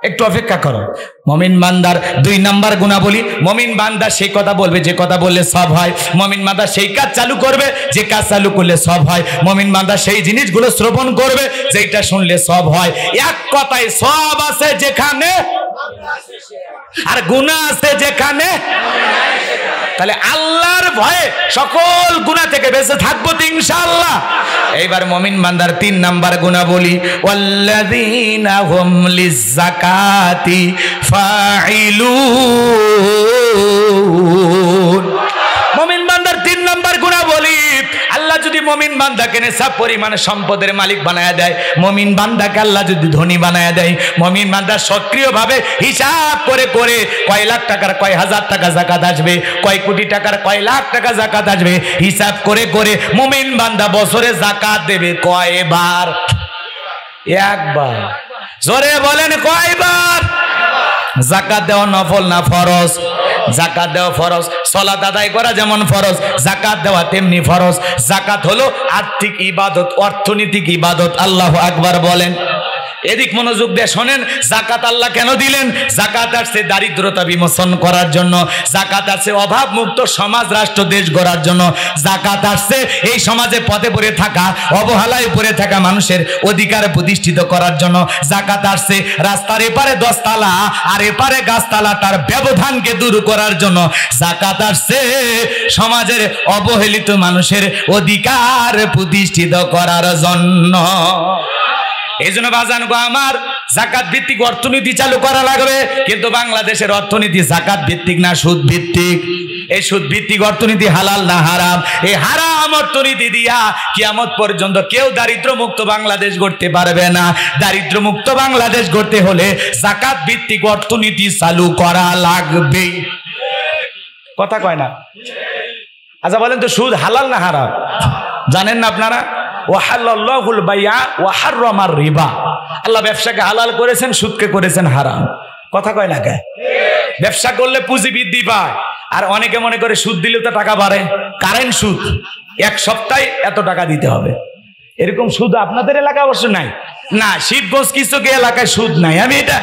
একটু অপেক্ষা করো। মুমিন বান্দার 2 নাম্বার গুণাবলী, মুমিন বান্দা সেই কথা বলবে যে কথা বললে সব হয়। মুমিন বান্দা সেই কাজ চালু করবে যে কাজ চালু করলে সব হয়। মুমিন বান্দা সেই জিনিসগুলো শ্রবণ করবে যেটা শুনলে সব হয়। এক কথায় সব আছে যেখানে আর গুনাহ আছে যেখানে। তাহলে আল্লাহর ভয়ে সকল গুনাহ থেকে বেঁচে থাকবো তো ইনশাআল্লাহ। এইবার মুমিন বান্দার 3 নাম্বার গুণাবলী, ওয়াল্লাযীনা হুম লিয-যাকাতি ফাঈলুন। মুমিন বান্দার 3 নাম্বার গুণাবলী, আল্লাহ যদি মুমিন বান্দাকে নেশাব পরিমাণে সম্পদের মালিক বানায়া দেয়, মুমিন বান্দাকে আল্লাহ যদি ধনী বানায়া দেয়, মুমিন বান্দা সক্রিয়ভাবে হিসাব করে করে কয় লাখ টাকার কয় হাজার টাকা যাকাত আসবে, কয় কোটি টাকার কয় লাখ টাকা যাকাত আসবে, হিসাব করে করে মুমিন বান্দা বছরে যাকাত দেবে কয়বার? একবার। জোরে বলেন কয়বার? যাকাত দেওয়া নফল না ফরজ? যাকাত দেওয়া ফরজ। সালাত আদায় করা যেমন ফরজ, যাকাত দেওয়া তেমনি ফরজ। যাকাত হলো আর্থিক ইবাদত, অর্থনৈতিক ইবাদত। আল্লাহু আকবার বলেন। এদিক মনোযোগ দিয়ে শোনেন, যাকাত আল্লাহ কেন দিলেন? যাকাত আসছে দারিদ্রতা বিমোচন করার জন্য, যাকাত আসছে অভাব মুক্ত সমাজ রাষ্ট্র দেশ গড়ার জন্য, যাকাত আসছে এই সমাজে পথে পড়ে থাকা অবহেলায় পড়ে থাকা মানুষের অধিকার প্রতিষ্ঠিত করার জন্য, যাকাত আসছে রাস্তার এপারে 10 তালা আর এপারে গাছতলা তার ব্যবধানকে দূর করার জন্য, যাকাত আসছে সমাজের অবহেলিত মানুষের অধিকার প্রতিষ্ঠিত করার জন্য। এই জন্য বাজান গো আমার, যাকাত ভিত্তিক অর্থনীতি চালু করা লাগবে। কিন্তু বাংলাদেশের অর্থনীতি যাকাত ভিত্তিক না সুদ ভিত্তিক। এই সুদ ভিত্তিক অর্থনীতি হালাল না হারাম? এই হারাম অর্থনীতি দিয়া কিয়ামত পর্যন্ত কেউ দারিদ্র মুক্ত বাংলাদেশ গড়তে পারবে না। দারিদ্র মুক্ত বাংলাদেশ গড়তে হলে যাকাত ভিত্তিক অর্থনীতি চালু করা লাগবে। কথা কয় না? আচ্ছা বলেন তো, সুদ হালাল না হারাম জানেন না আপনারা? ওয়াহাল্লাল্লাহুল বাইআ ওয়া হাররামার রিবা। আল্লাহ ব্যবসাকে হালাল করেছেন, সুদকে করেছেন হারাম। কথা কয় না কে? ব্যবসা করলে পুঁজি বৃদ্ধি পায়, আর অনেকে মনে করে সুদ দিলে তো টাকা বাড়ে। কারেন্ট সুদ, 1 সপ্তাহে এত টাকা দিতে হবে, এরকম সুদ আপনাদের এলাকায় অবশ্য নাই না। শিবগঞ্জ কিছু এলাকায় সুদ নাই, আমি এটা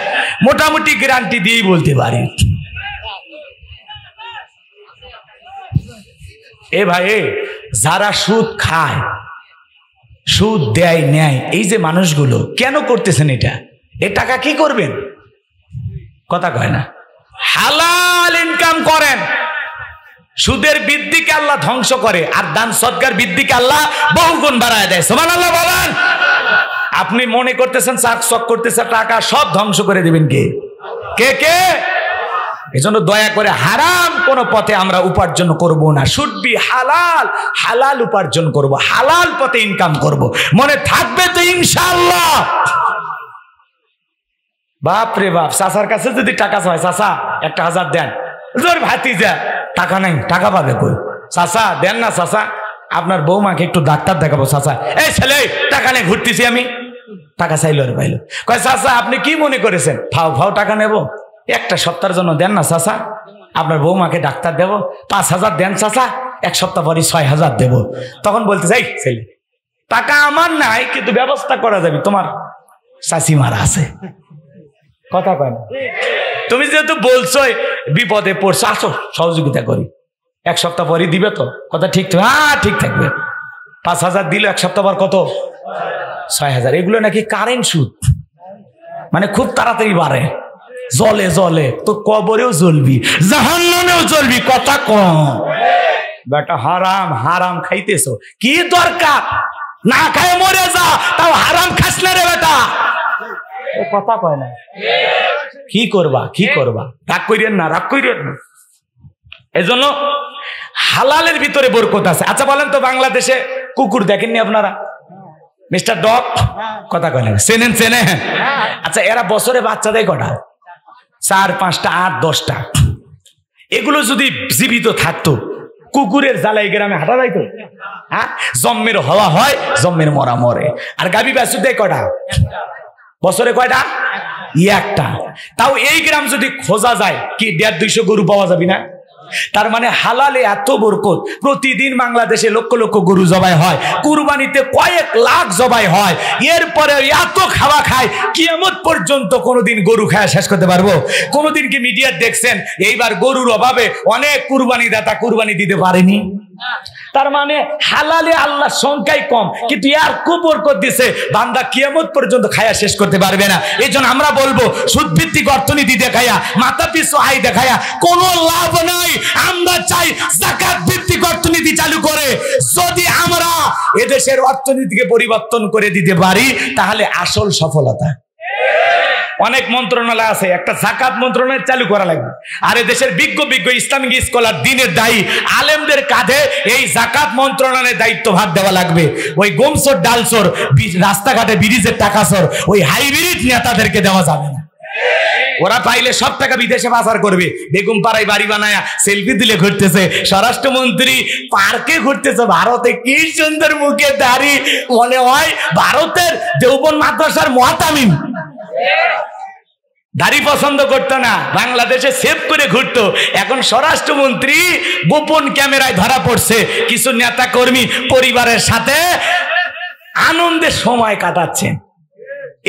মোটামুটি গ্যারান্টি দিয়েই বলতে পারি। এ ভাই, যারা সুদ খায়, সুদ দেয় নেয়, এই যে মানুষগুলো কেন করতেছেন এটা? এ টাকা কি করবেন? কথা কয় না। হালাল ইনকাম করেন। সুদের বৃদ্ধিকে আল্লাহ ধ্বংস করে, আর দান সদকার বৃদ্ধিকে আল্লাহ বহুগুণ বাড়ায় দেয়। সুবহানাল্লাহ বলেন। আপনি মনে করতেছেন চাকচক করতেছে টাকা সব ধ্বংস করে দিবেন কে? কে কে? এজন্য দয়া করে হারাম কোন পথে আমরা উপার্জন করব না। শুড বি হালাল, হালাল উপার্জন করব, হালাল পথে ইনকাম করব, মনে থাকবে তো ইনশাআল্লাহ। বাপ রে বাপ, চাচার কাছে যদি টাকা চায়, চাচা 1000 দেন, জোর ভাতিজা টাকা নাই, টাকা পাবে কই? চাচা দেন না, চাচা আপনার বৌমাকে একটু ডাক্তার দেখাবো। চাচা, এই ছেলে টাকা নেই, ঘুরতেছি আমি। টাকা চাইলো রে পাইলো। কয় চাচা আপনি কি মনে করেছেন ফাও ফাও টাকা নেব? 1 সপ্তাহের জন্য দেন না চাচা, আপনার বৌমাকে ডাক্তার দেবো। 5000 দেন চাচা, 1 সপ্তাহ পরে 6000 দেবো। তখন বলতে চাই ছেলে টাকা আমার নাই, কিন্তু ব্যবস্থা করা যাবে, তোমার চাচিমারা আছে। কথা কয় না? তুমি যেহেতু বলছো বিপদে পড়ছো, আসো সহযোগিতা করি, 1 সপ্তাহ পরে দিবে তো? কথা ঠিক তো? হ্যাঁ ঠিক থাকবে। 5000 দিল, 1 সপ্তাহ পর কত? 6000। এগুলো নাকি কারেন্ট সুদ, মানে খুব তাড়াতাড়ি বাড়ে। জলে জলে তো কবরেও জ্বলবি, জাহান্নামেও জ্বলবি। কথা কম বেটা, হারাম হারাম খাইতেছো, কি দরকার? না খায় মরে যা, তাও হারাম খাস না রে বেটা। কথা কয় না? কি করবা, কি করবা? রাগ করিয়েন না, রাগ করিয়েন না। এজন্য হালালের ভিতরে বরকত আছে। আচ্ছা বলেন তো, বাংলাদেশে কুকুর দেখেননি আপনারা? মিস্টার ডগ, কথা কয় না? চেনেন? চেনেন? আচ্ছা এরা বছরে বাচ্চা দেয় কটা? 4, 5টা, 8, 10টা। এগুলো যদি জীবিত থাকতো কুকুরের জ্বালাই গ্রামে হাঁটা যায় তো? হ্যাঁ, জম্মের হওয়া হয়, জম্মের মরা মরে। আর গাবি বাছুর দেয় কটা বছরে? কয়টা? একটা। তাও এই গ্রাম যদি খোঁজা যায় কি 150-200 গরু পাওয়া যাবে না? তার মানে হালালে এত বরকত। প্রতিদিন বাংলাদেশে লক্ষ লক্ষ গরু জবাই হয়, কুরবানিতে কয়েক লাখ জবাই হয়। এরপরে এত খাওয়া খায়, কিয়ামত পর্যন্ত কোনোদিন গরু খায় শেষ করতে পারবো? কোনোদিন কি মিডিয়া দেখছেন এইবার গরুর অভাবে অনেক কুরবানি দাতা কুরবানি দিতে পারেনি? তার মানে হালালে আল্লাহর সংখ্যাই কম, কিন্তু আর খুব বরকত দিছে, বান্দা কিয়ামত পর্যন্ত খায়া শেষ করতে পারবে না। এই জন্য আমরা বলবো সুদভিত্তিক অর্থনীতি দেখায়া, মাথা পিছু আয় দেখায়া কোনো লাভ নাই। আমরা চাই যাকাত ভিত্তিক অর্থনীতি চালু করে যদি আমরা এদেশের অর্থনীতিকে পরিবর্তন করে দিতে পারি তাহলে আসল সফলতা। অনেক মন্ত্রণালয় আছে, একটা যাকাত মন্ত্রণালয় চালু করা লাগবে। আর দেশের বিজ্ঞ বিজ্ঞ ইসলামিক স্কলার, দিনের দায়ী আলেমদের কাঁধে এই যাকাত মন্ত্রণালয়ের দায়িত্ব ভাগ দেওয়া লাগবে। ওই গোমসর ডালসর রাস্তাঘাটে ব্রিজের টাকাসর ওই হাইব্রিড নেতাদেরকে দেওয়া যাবে না। ওরা পাইলে সব টাকা বিদেশে পাচার করবে। বেগম পাড়ায় বাড়ি বানায়া সেলফি দিলে ঘুরতেছে, স্বরাষ্ট্রমন্ত্রী পার্কে ঘুরতেছে ভারতে, কি সুন্দর মুখে দাড়ি, মনে হয় ভারতের দেওবন্দ মাদ্রাসার মুআতামিম। দাড়ি পছন্দ করতো না, বাংলাদেশে সেভ করে ঘুরতো। এখন স্বরাষ্ট্রমন্ত্রী গোপন ক্যামেরায় ধরা পড়ছে, কিছু নেতা কর্মী পরিবারের সাথে আনন্দের সময় কাটাচ্ছেন।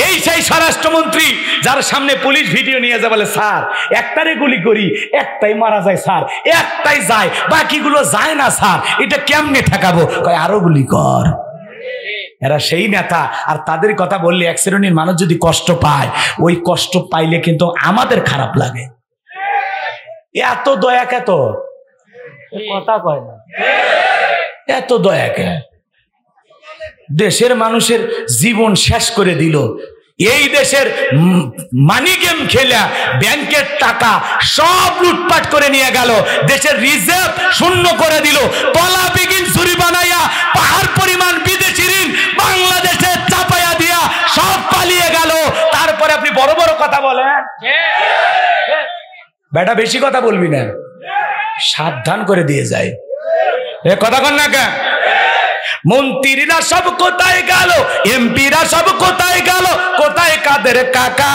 এই সেই স্বরাষ্ট্রমন্ত্রী যার সামনে পুলিশ ভিডিও নিয়ে যায়, বলে স্যার একটারে গুলি করি, একটাই মারা যায় স্যার, একটাই যায়, বাকিগুলো যায় না স্যার, এটা কেমনে ঠেকাবো? কয় আরো গুলি কর। এরা সেই নেতা। আর তাদের কথা বললে এক শ্রেণীর মানুষ যদি কষ্ট পায়, ওই কষ্ট পাইলে কিন্তু আমাদের খারাপ লাগে। এত দয়া কে? তো কথা কয় না, এত দয়া কে? দেশের মানুষের জীবন শেষ করে দিল। এই দেশের মানি গেম খেলা ব্যাংকের টাকা সব লুটপাট করে নিয়ে গেল, দেশের রিজার্ভ শূন্য করে দিল, তলা বিগিন ছুরি বানাইয়া পাহাড় পরিমাণ বিদেশি ঋণ বাংলাদেশে চাপাইয়া দিয়া সব পালিয়ে গেল। তারপরে আপনি বড় বড় কথা বলেন? বেটা বেশি কথা বলবি না, সাবধান করে দিয়ে যায়। এ কথা কন না কেন? মন্ত্রীরা সব কোথায় গেল, এমপিরা সব কোথায় গেল, কোথায় কাদের কাকা?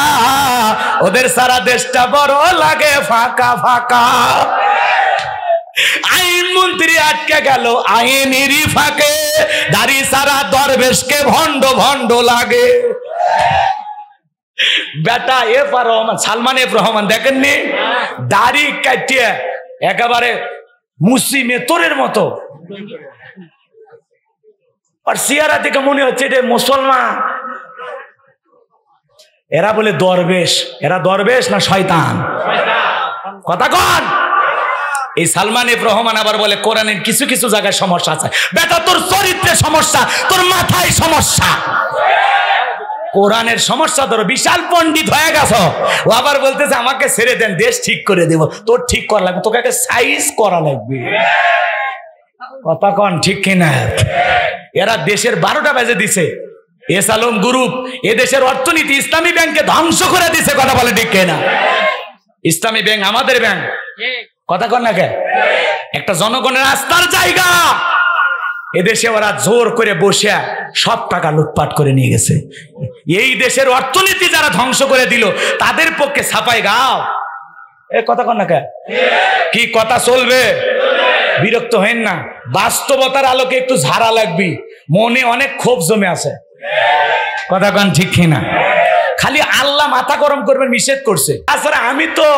ওদের সারা দেশটা বড় লাগে ফাঁকা ফাঁকা। আইন মন্ত্রী আটকে গেল আইনেরই ফাঁকে, দাড়ি সারা দরবেশকে ভণ্ড ভণ্ড লাগে। বেটা F R Rahman, Salman F Rahman দেখেননি? দাড়ি কাটিয়ে একেবারে মুসি মেতরের মতো, আর সিয়ারা থেকে মনে হচ্ছে এটা মুসলমান। এরা বলে দরবেশ। এরা দরবেশ না শয়তান? কথা কন। এই সালমান এফ রহমান আবার বলে কোরআনের কিছু কিছু জায়গায় সমস্যা আছে। বেটা তোর চরিত্রে সমস্যা, তোর মাথায় সমস্যা। কোরআনের সমস্যা, তোর বিশাল পণ্ডিত হয়ে গেছ। ও আবার বলতেছে আমাকে ছেড়ে দেন, দেশ ঠিক করে দেব। তোর ঠিক করা লাগবে, তোকে একটা সাইজ করা লাগবে। কথা কন ঠিক কিনা? এরা দেশের 12টা বেজে দিছে। এস আলম গ্রুপ এদেশের অর্থনীতি ইসলামী ব্যাংকে ধ্বংস করে দিছে। কথা বলে ঠিক কিনা? ইসলামী ব্যাংক আমাদের ব্যাংক। কথা কন না কে? একটা জনগণের আস্থার জায়গা। এদেশে ওরা জোর করে বসে সব টাকা লুটপাট করে নিয়ে গেছে। এই দেশের অর্থনীতি যারা ধ্বংস করে দিল তাদের পক্ষে ছাপাই গাও। এ কথা কন না কে? কি কথা চলবে? বিরক্ত হেন না, বাস্তবতার আলোকে একটু ঝাড়া লাগবি। মনে অনেক ক্ষোভ জমে আছে। কথা কন ঠিক কিনা? খালি আল্লাহ মাথা গরম করবেন নিষেধ করছে। তাছাড়া আমি তো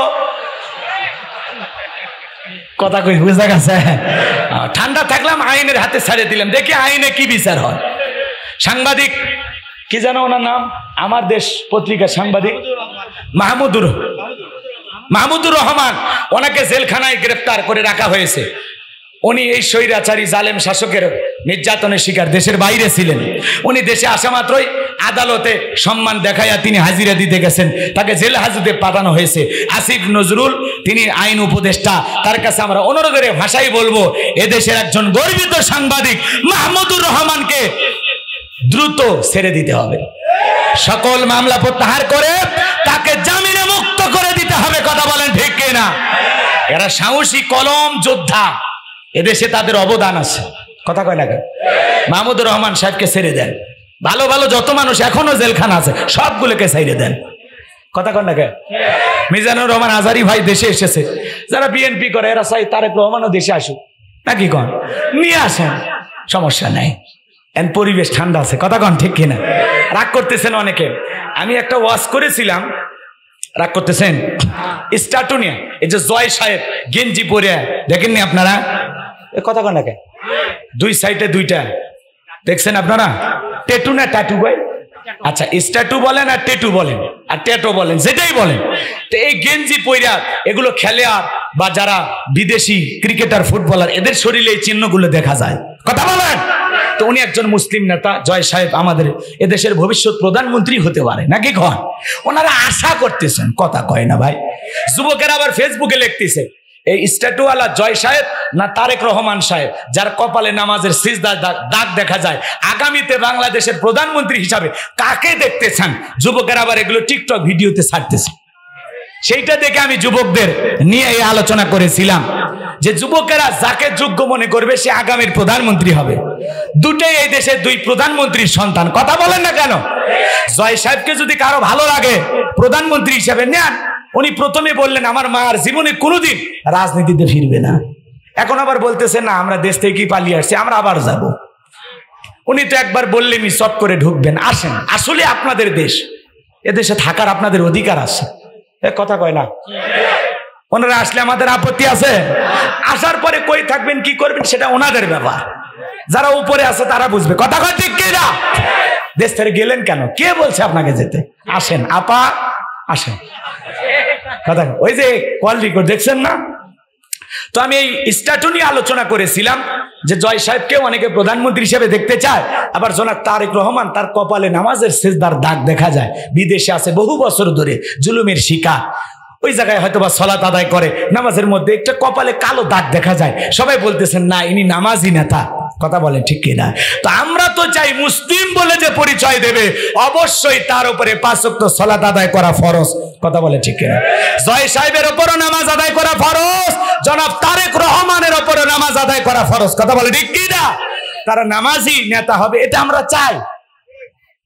কথা কই, বুঝা গেছে? ঠান্ডা থাকলাম, আইনের হাতে ছেড়ে দিলাম, দেখি আইনে কি বিচার হয়। সাংবাদিক কি জানো ওনার নাম? আমার দেশ পত্রিকার সাংবাদিক মাহমুদুর রহমান। ওনাকে জেলখানায় গ্রেফতার করে রাখা হয়েছে। উনি এই স্বৈরাচারী জালেম শাসকের নির্যাতনের শিকার, দেশের বাইরে ছিলেন। উনি দেশে আসা মাত্রই আদালতে সম্মান দেখাইয়া তিনি হাজিরা দিতে গেছেন। তাকে জেল হাজতে পাঠানো হয়েছে। আসিফ নজরুল, তিনি আইন উপদেষ্টা, তার কাছে আমরা অনুরোধের ভাষাই বলবো, এদেশের একজন গর্বিত সাংবাদিক মাহমুদুর রহমানকে দ্রুত ছেড়ে দিতে হবে। সকল মামলা প্রত্যাহার করে তাকে জামিনে মুক্ত করে দিতে হবে। কথা বলেন ঠিক কিনা? এরা সাহসী কলম যোদ্ধা। এদেশে তাদের অবদান আছে, কথা কয় না কেন? মাহমুদুর রহমান সাহেবকে ছেড়ে দেন, ভালো ভালো যত মানুষ এখনো জেলখানা আছে সবগুলোকে ছেড়ে দেন, কথা কয় না কেন? মিজানুর রহমান আজারি ভাই দেশে এসেছে, যারা বিএনপি করে এরা চাই তারেক রহমানও দেশে আসুক, নাকি কন? নিয়ে আসেন, সমস্যা নাই, এন পরিবেশ ঠান্ডা আছে, কথা কন ঠিক কিনা? রাগ করতেছেন অনেকে। আমি একটা ওয়াজ করেছিলাম, রাগ করতেছেন? স্ট্যাটু নিয়ে, এই যে জয় সাহেব গেঞ্জি পরে, দেখেননি আপনারা? কথা কন না কেন? দুই সাইডে দুইটা, দেখছেন আপনারা? টেটু না ট্যাটু ভাই? আচ্ছা, স্ট্যাটু বলেন আর টেটু বলেন আর ট্যাটু বলেন, যেটাই বলেন। তো এই গেঞ্জি পইরা এগুলো খেলে বা যারা বিদেশি ক্রিকেটার ফুটবলার এদের শরীরে এই চিহ্নগুলো দেখা যায়, কথা বলেন? তো উনি একজন মুসলিম নেতা, জয় সাহেব আমাদের এদেশের ভবিষ্যৎ প্রধানমন্ত্রী হতে পারে, নাকি কন? ওনারা আশা করতেছেন, কথা কয় না ভাই? যুবকেরা আবার ফেসবুকে লিখতেছে, এই স্ট্যাটুওয়ালা জয় সাহেব না তারেক রহমান সাহেব, যার কপালে নামাজের সিজদার দাগ দেখা যায়, আগামীতে বাংলাদেশের প্রধানমন্ত্রী হিসাবে কাকে দেখতে চান? যুবকেরা আবার এগুলো টিকটক ভিডিওতে ছাড়তেছে। সেইটা দেখে আমি যুবকদের নিয়ে এই আলোচনা করেছিলাম যে যুবকেরা যাকে যোগ্য মনে করবে সে আগামীর প্রধানমন্ত্রী হবে। দুটোই এই দেশের দুই প্রধানমন্ত্রীর সন্তান, কথা বলেন না কেন? জয় সাহেবকে যদি কারো ভালো লাগে প্রধানমন্ত্রী হিসেবে নেন। উনি প্রথমে বললেন আমার মা আর জীবনে কোনোদিন রাজনীতিতে ফিরবে না, এখন আবার বলতেছেন না আমরা দেশ থেকে পালিয়ে আসছি, আমরা আবার যাব। উনি তো একবার বললেনই চট করে ঢুকবেন। আসেন, আসলে আপনাদের দেশ, এদেশে থাকার আপনাদের অধিকার আছে, কথা কয় না? ওনারা আসলে আমাদের আপত্তি আছে? আসার পরে কই থাকবেন, কি করবেন সেটা ওনাদের ব্যাপার, যারা উপরে আছে তারা বুঝবে, কথা কয় ঠিক কিনা? দেশ থেকে গেলেন কেন? কে বলছে আপনাকে যেতে? আসেন আপা, আসেন, কথা। ওই যে কল রেকর্ড দেখছেন না? তো আমি এই স্ট্যাটু নিয়ে আলোচনা করেছিলাম যে জয় সাহেবকে অনেকে প্রধানমন্ত্রী হিসেবে দেখতে চায়, আবার জনাব তারেক রহমান তার কপালে নামাজের সিজদার দাগ দেখা যায়, বিদেশে আছে বহু বছর ধরে জুলুমের শিকার, ওই জায়গায় হয়তো বা সালাত আদায় করে, নামাজের মধ্যে একটা কপালে কালো দাগ দেখা যায়, সবাই বলতেছেন না ইনি নামাজি নেতা, কথা বলেন ঠিক কিনা? তো আমরা তো চাই মুসলিম বলে যে পরিচয় দেবে অবশ্যই তার উপরে 5 ওয়াক্ত সালাত আদায় করা ফরজ, কথা বলে ঠিক কিনা? জয় সাহেবের উপরও নামাজ আদায় করা ফরজ, জনাব তারেক রহমানের উপরও নামাজ আদায় করা ফরজ, কথা বলে ঠিক কিনা? তারা নামাজি নেতা হবে, এটা আমরা চাই,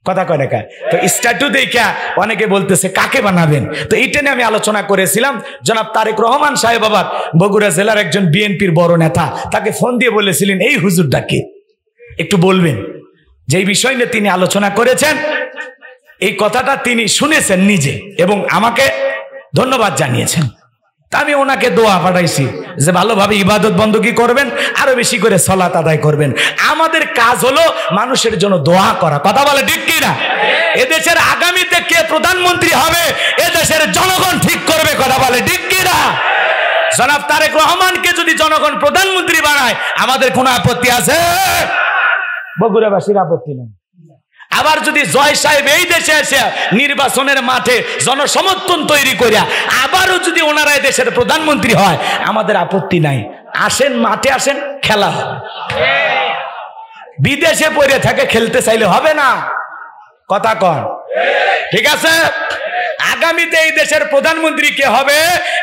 কথা কয় না? তো স্ট্যাটু দেখা অনেকে বলতেছে কাকে বানাবেন, তো এইটা নিয়ে আমি আলোচনা করেছিলাম। জনাব তারেক রহমান সাহেব আবার বগুড়া জেলার একজন বিএনপির বড় নেতা, তাকে ফোন দিয়ে বলেছিলেন এই হুজুরটাকে একটু বলবেন, যেই বিষয় নিয়ে তিনি আলোচনা করেছেন এই কথাটা তিনি শুনেছেন নিজে এবং আমাকে ধন্যবাদ জানিয়েছেন। তা আমি ওনাকে দোয়া পাঠাইছি যে ভালোভাবে ইবাদত বন্দী করবেন, আরো বেশি করে সালাত আদায় করবেন। আমাদের কাজ হলো মানুষের জন্য দোয়া করা, কথা বলে ঠিক কিনা? এদেশের আগামীতে কে প্রধানমন্ত্রী হবে এদেশের জনগণ ঠিক করবে, কথা বলে ঠিক কিনা? জনাব তারেক রহমানকে যদি জনগণ প্রধানমন্ত্রী বানায় আমাদের কোনো আপত্তি আছে? বগুড়াবাসীর আপত্তি নেই। আবার যদি জয় সাহেব এই দেশে এসে নির্বাচনের মাঠে জনসমর্থন তৈরি করিয়া আবারও যদি ওনারা দেশের প্রধানমন্ত্রী হয় আমাদের আপত্তি নাই, আসেন মাঠে আসেন, খেলা হবে। বিদেশে পড়ে থাকে খেলতে চাইলে হবে না, কথা কন ঠিক আছে? আগামীতে এই দেশের প্রধানমন্ত্রী কে হবে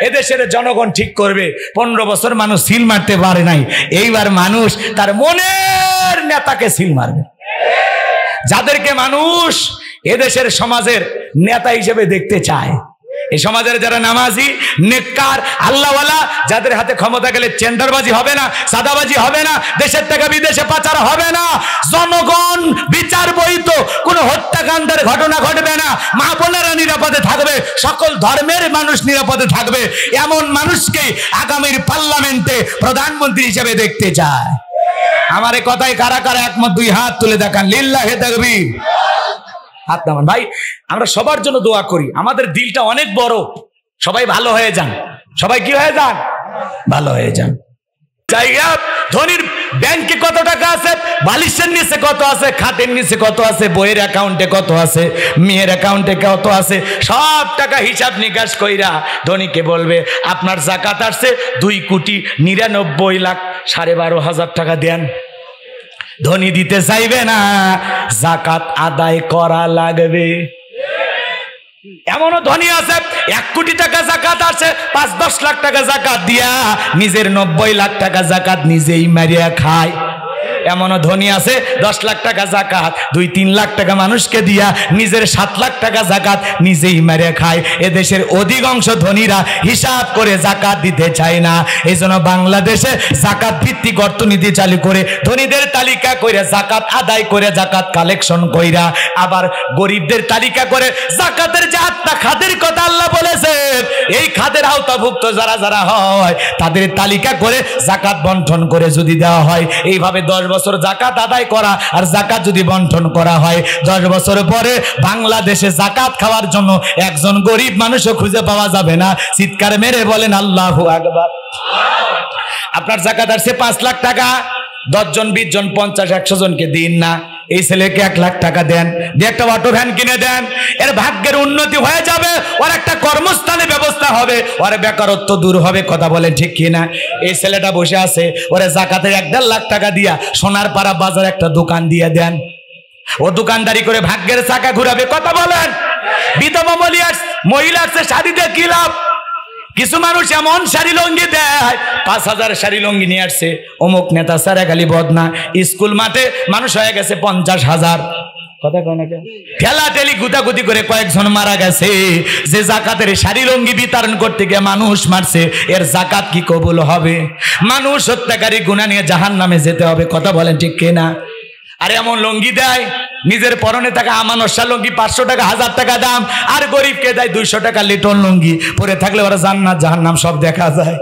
এদেশের জনগণ ঠিক করবে। 15 বছর মানুষ সিল মারতে পারে নাই, এইবার মানুষ তার মনের নেতাকে সিল মারবে। যাদেরকে মানুষ এদেশের সমাজের নেতা হিসেবে দেখতে চায়, এই সমাজের যারা নামাজি, নেককার, আল্লাহওয়ালা, যাদের হাতে ক্ষমতা গেলে টেন্ডারবাজি হবে না, সাদাবাজি হবে না, দেশের টাকা বিদেশে পাচার হবে না, জনগণ বিচার বহিত কোনো হত্যাকাণ্ডের ঘটনা ঘটবে না, মা বোনেরা নিরাপদে থাকবে, সকল ধর্মের মানুষ নিরাপদে থাকবে, এমন মানুষকে আগামীর পার্লামেন্টে প্রধানমন্ত্রী হিসেবে দেখতে চায়। আমার এই কথায় কারা কারা একমত? 2 হাত তুলে দেখান, লিল্লাহে তাকবীর। হাত নামান ভাই, আমরা সবার জন্য দোয়া করি, আমাদের দিলটা অনেক বড়, সবাই ভালো হয়ে যান, সবাই কি হয়ে যান? ভালো হয়ে যান। জায়গা ধনির ব্যাংকে কত টাকা আছে, বালিশের নিচে কত আছে, খাটের নিচে কত আছে, বইয়ের অ্যাকাউন্টে কত আছে, মেয়ের অ্যাকাউন্টে কত আছে, সব টাকা হিসাব নিকাশ কইরা ধনীকে বলবে আপনার যাকাত আসছে 2,99,12,500 টাকা দেন। ধনী দিতে চাইবে না, যাকাত আদায় করা লাগবে। এমনও ধনী আছে 1 কোটি টাকা জাকাত আছে, 5-10 লাখ টাকা জাকাত দিয়া নিজের 90 লাখ টাকা জাকাত নিজেই মারিয়া খায়। এমনও ধনী আছে 10 লাখ টাকা জাকাত 2-3 লাখ টাকা মানুষকে দিয়া নিজের 7 লাখ টাকা জাকাত নিজেই মেরে খায়। এদেশের অধিকাংশ ধনীরা হিসাব করে জাকাত দিতে চায় না। এই জন্য বাংলাদেশে জাকাত ভিত্তিক অর্থনীতি চালু করে ধনীদের তালিকা করে জাকাত আদায় করে জাকাত কালেকশন কইরা আবার গরিবদের তালিকা করে জাকাতের যে 8টা খাদের কথা আল্লাহ বলেছেন, এই খাদের আওতাভুক্ত যারা যারা হয় তাদের তালিকা করে জাকাত বন্টন করে যদি দেওয়া হয়, এইভাবে 10 বছর জাকাত আদায় করা আর জাকাত যদি বন্টন করা হয়, 10 বছর পরে বাংলাদেশে জাকাত খাওয়ার জন্য একজন গরিব মানুষও খুঁজে পাওয়া যাবে না। চিৎকার মেরে বলেন আল্লাহু আকবার। আপনার জাকাত আসছে 5 লাখ টাকা, 10 জন 20 জন 50 100 জনকে দিন না, এই ছেলেকে 1 লাখ টাকা দেন, দিয়ে একটা অটো ভ্যান কিনে দেন, এর ভাগ্যের উন্নতি হয়ে যাবে, ওর একটা কর্মস্থানে ব্যবস্থা হবে, ওর বেকারত্ব দূর হবে। কথা বলেন ঠিক কিনা? এই ছেলেটা বসে আছে, ওরে জাকাতের 1-1.5 লাখ টাকা দিয়া সোনারপাড়া বাজার একটা দোকান দিয়ে দেন, ও দোকানদারি করে ভাগ্যের চাকা ঘুরাবে। কথা বলেন। বিধবা মহিলার শাড়ি দিয়ে কি লাভ? কিছু মানুষ এমন শাড়ি লঙ্গি দেয়, 5000 শাড়ি লঙ্গি নিয়ে আসছে, অমুক নেতা সারা গালি বদনা, স্কুল মাঠে মানুষ হয়ে গেছে 50,000। কথা কয় না কেন? ঠেলাঠেলি গুতাগুতি করে কয়েকজন মারা গেছে। যে জাকাতের শাড়ি লঙ্গি বিতরণ করতে গিয়ে মানুষ মারছে, এর জাকাত কি কবুল হবে? মানুষ হত্যাকারী গুনাহ নিয়ে জাহান্নামে যেতে হবে। কথা বলেন ঠিক কিনা? আর এমন লঙ্গি দেয়, নিজের পরনে থাকা আমানসা লঙ্গি 500 টাকা 1000 টাকা দাম, আর গরিবকে দেয় 200 টাকা লিটন লঙ্গি, পরে থাকলে ওরা জান্নাত জাহান্নাম সব দেখা যায়।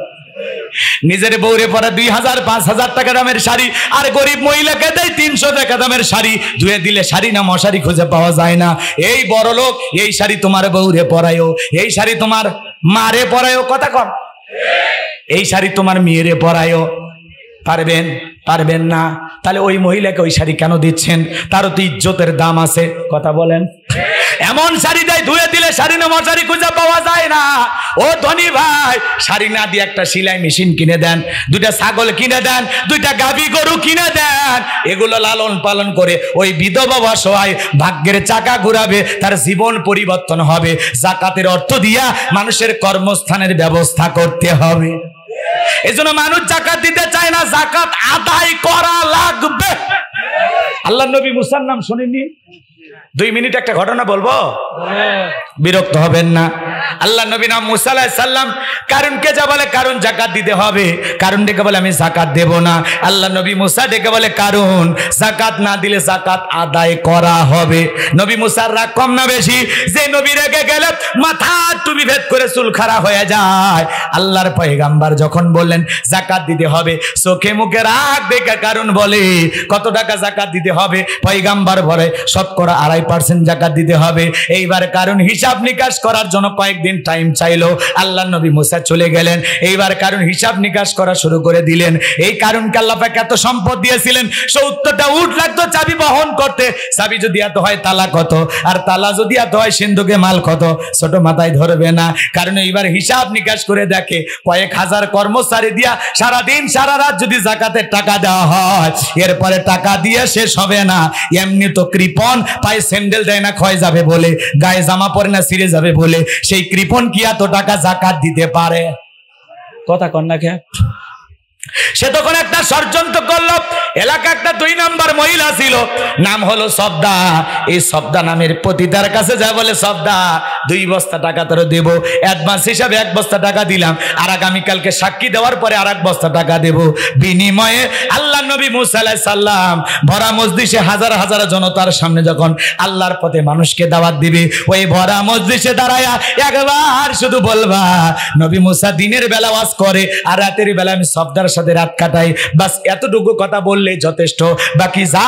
নিজের বউরে পরা 2000-5000 টাকা দামের শাড়ি, আর গরিব মহিলাকে দেয় 300 টাকা দামের শাড়ি, ধুয়ে দিলে শাড়ি না মশারি খুঁজে পাওয়া যায় না। এই বড় লোক, এই শাড়ি তোমার বউরে পরায়ও, এই শাড়ি তোমার মারে পরায়ও। কথা কম। এই শাড়ি তোমার মেয়েরে পরায়ও। পারবেন? পারবেন না। তাহলে ওই মহিলাকে ওই শাড়ি কেন দিচ্ছেন? তারও তো ইজ্জতের দাম আছে। কথা বলেন। এমন শাড়ি দেয়, ধুয়ে দিলে শাড়ি না মশারি খুঁজে পাওয়া যায় না। ও ধনী ভাই, শাড়ি না দিয়ে একটা সেলাই মেশিন কিনে দেন, 2টা ছাগল কিনে দেন, 2টা গাভী গরু কিনে দেন, এগুলো লালন পালন করে ওই বিধবা অসহায় ভাগ্যের চাকা ঘুরাবে, তার জীবন পরিবর্তন হবে। জাকাতের অর্থ দিয়া মানুষের কর্মস্থানের ব্যবস্থা করতে হবে। এজন্য মানুষ জাকাত দিতে চায় না, জাকাত আদায় করা লাগবে। আল্লাহ নবী মুসার নাম শুনেননি? 2 মিনিট একটা ঘটনা বলবো, বিরক্ত হবেন না। আল্লাহ নবী নাম মুসা আলাইহিস সালাম কারুনকে যা বলে, কারুন জাকাত দিতে হবে, কারুন ডেকে বলে আমি জাকাত দেব না। আল্লাহ নবী মুসা ডেকে বলে, কারুন জাকাত না দিলে জাকাত আদায় করা হবে। নবী মুসার রাগ কম না বেশি? যে নবী রেগে গেলে মাথা টুপি ভেদ করে চুল খাড়া হয়ে যায়। আল্লাহর পয়গাম্বার যখন বললেন জাকাত দিতে হবে, চোখে মুখে রাগ দেখে কারুন বলে কত টাকা জাকাত দিতে হবে? পয়গাম্বার বলে 2.5% জাকাত দিতে হবে। এইবার কারুন হিসাব নিকাশ করার জন্য কয়েকদিন টাইম চাইলো। আল্লাহ নবী মুসা চলে গেলেন। এইবার কারুন হিসাব নিকাশ করা শুরু করে দিলেন। এই কারুনকে আল্লাহ পাক এত সম্পদ দিয়েছিলেন, 70টা উট লাগতো চাবি বহন করতে। চাবি যদি এত হয় তালা কত, আর তালা যদি এত হয় সিন্ধুকে মাল কত? ছোট মাথায় ধরবে না। কারণ এইবার হিসাব নিকাশ করে দেখে কয়েক হাজার কর্মচারী দিয়া সারাদিন সারা রাত যদি জাকাতের টাকা দেওয়া হয়, এরপরে টাকা দিয়ে শেষ হবে না। এমনি তো কৃপণ পায়ে স্যান্ডেল দেয় না ক্ষয় যাবে বলে, গায়ে জামা পরে না ছিঁড়ে যাবে বলে, সেই কৃপণ কি এত টাকা জাকাত দিতে পারে? কথা কন্যা কে? সে তখন একটা ষড়যন্ত্র করলো। এলাকা একটা 2 নাম্বার মহিলা ছিল, নাম হলো সবদা। এই সবদা নামের পতিতার কাছে যা বলে, সবদা 2 বস্তা টাকা তোর দেব, অ্যাডভান্স হিসাবে 1 বস্তা টাকা দিলাম, আর আগামীকালকে সাক্ষী দেওয়ার পরে আর 1 বস্তা টাকা দেব। বিনিময়ে আল্লাহ নবী মুসা আলাইহিস সালাম ভরা মজলিসে হাজার হাজার জনতার সামনে যখন আল্লাহর পথে মানুষকে দাওয়াত দিবে, ওই ভরা মজলিসে দাঁড়ায়া একবার শুধু বলবা, নবী মুসা দিনের বেলা ওয়াজ করে আর রাতের বেলা আমি সবদার সাথে রাত কাটাই, বাস এতটুকু কথা বললে যথেষ্ট, বাকি যা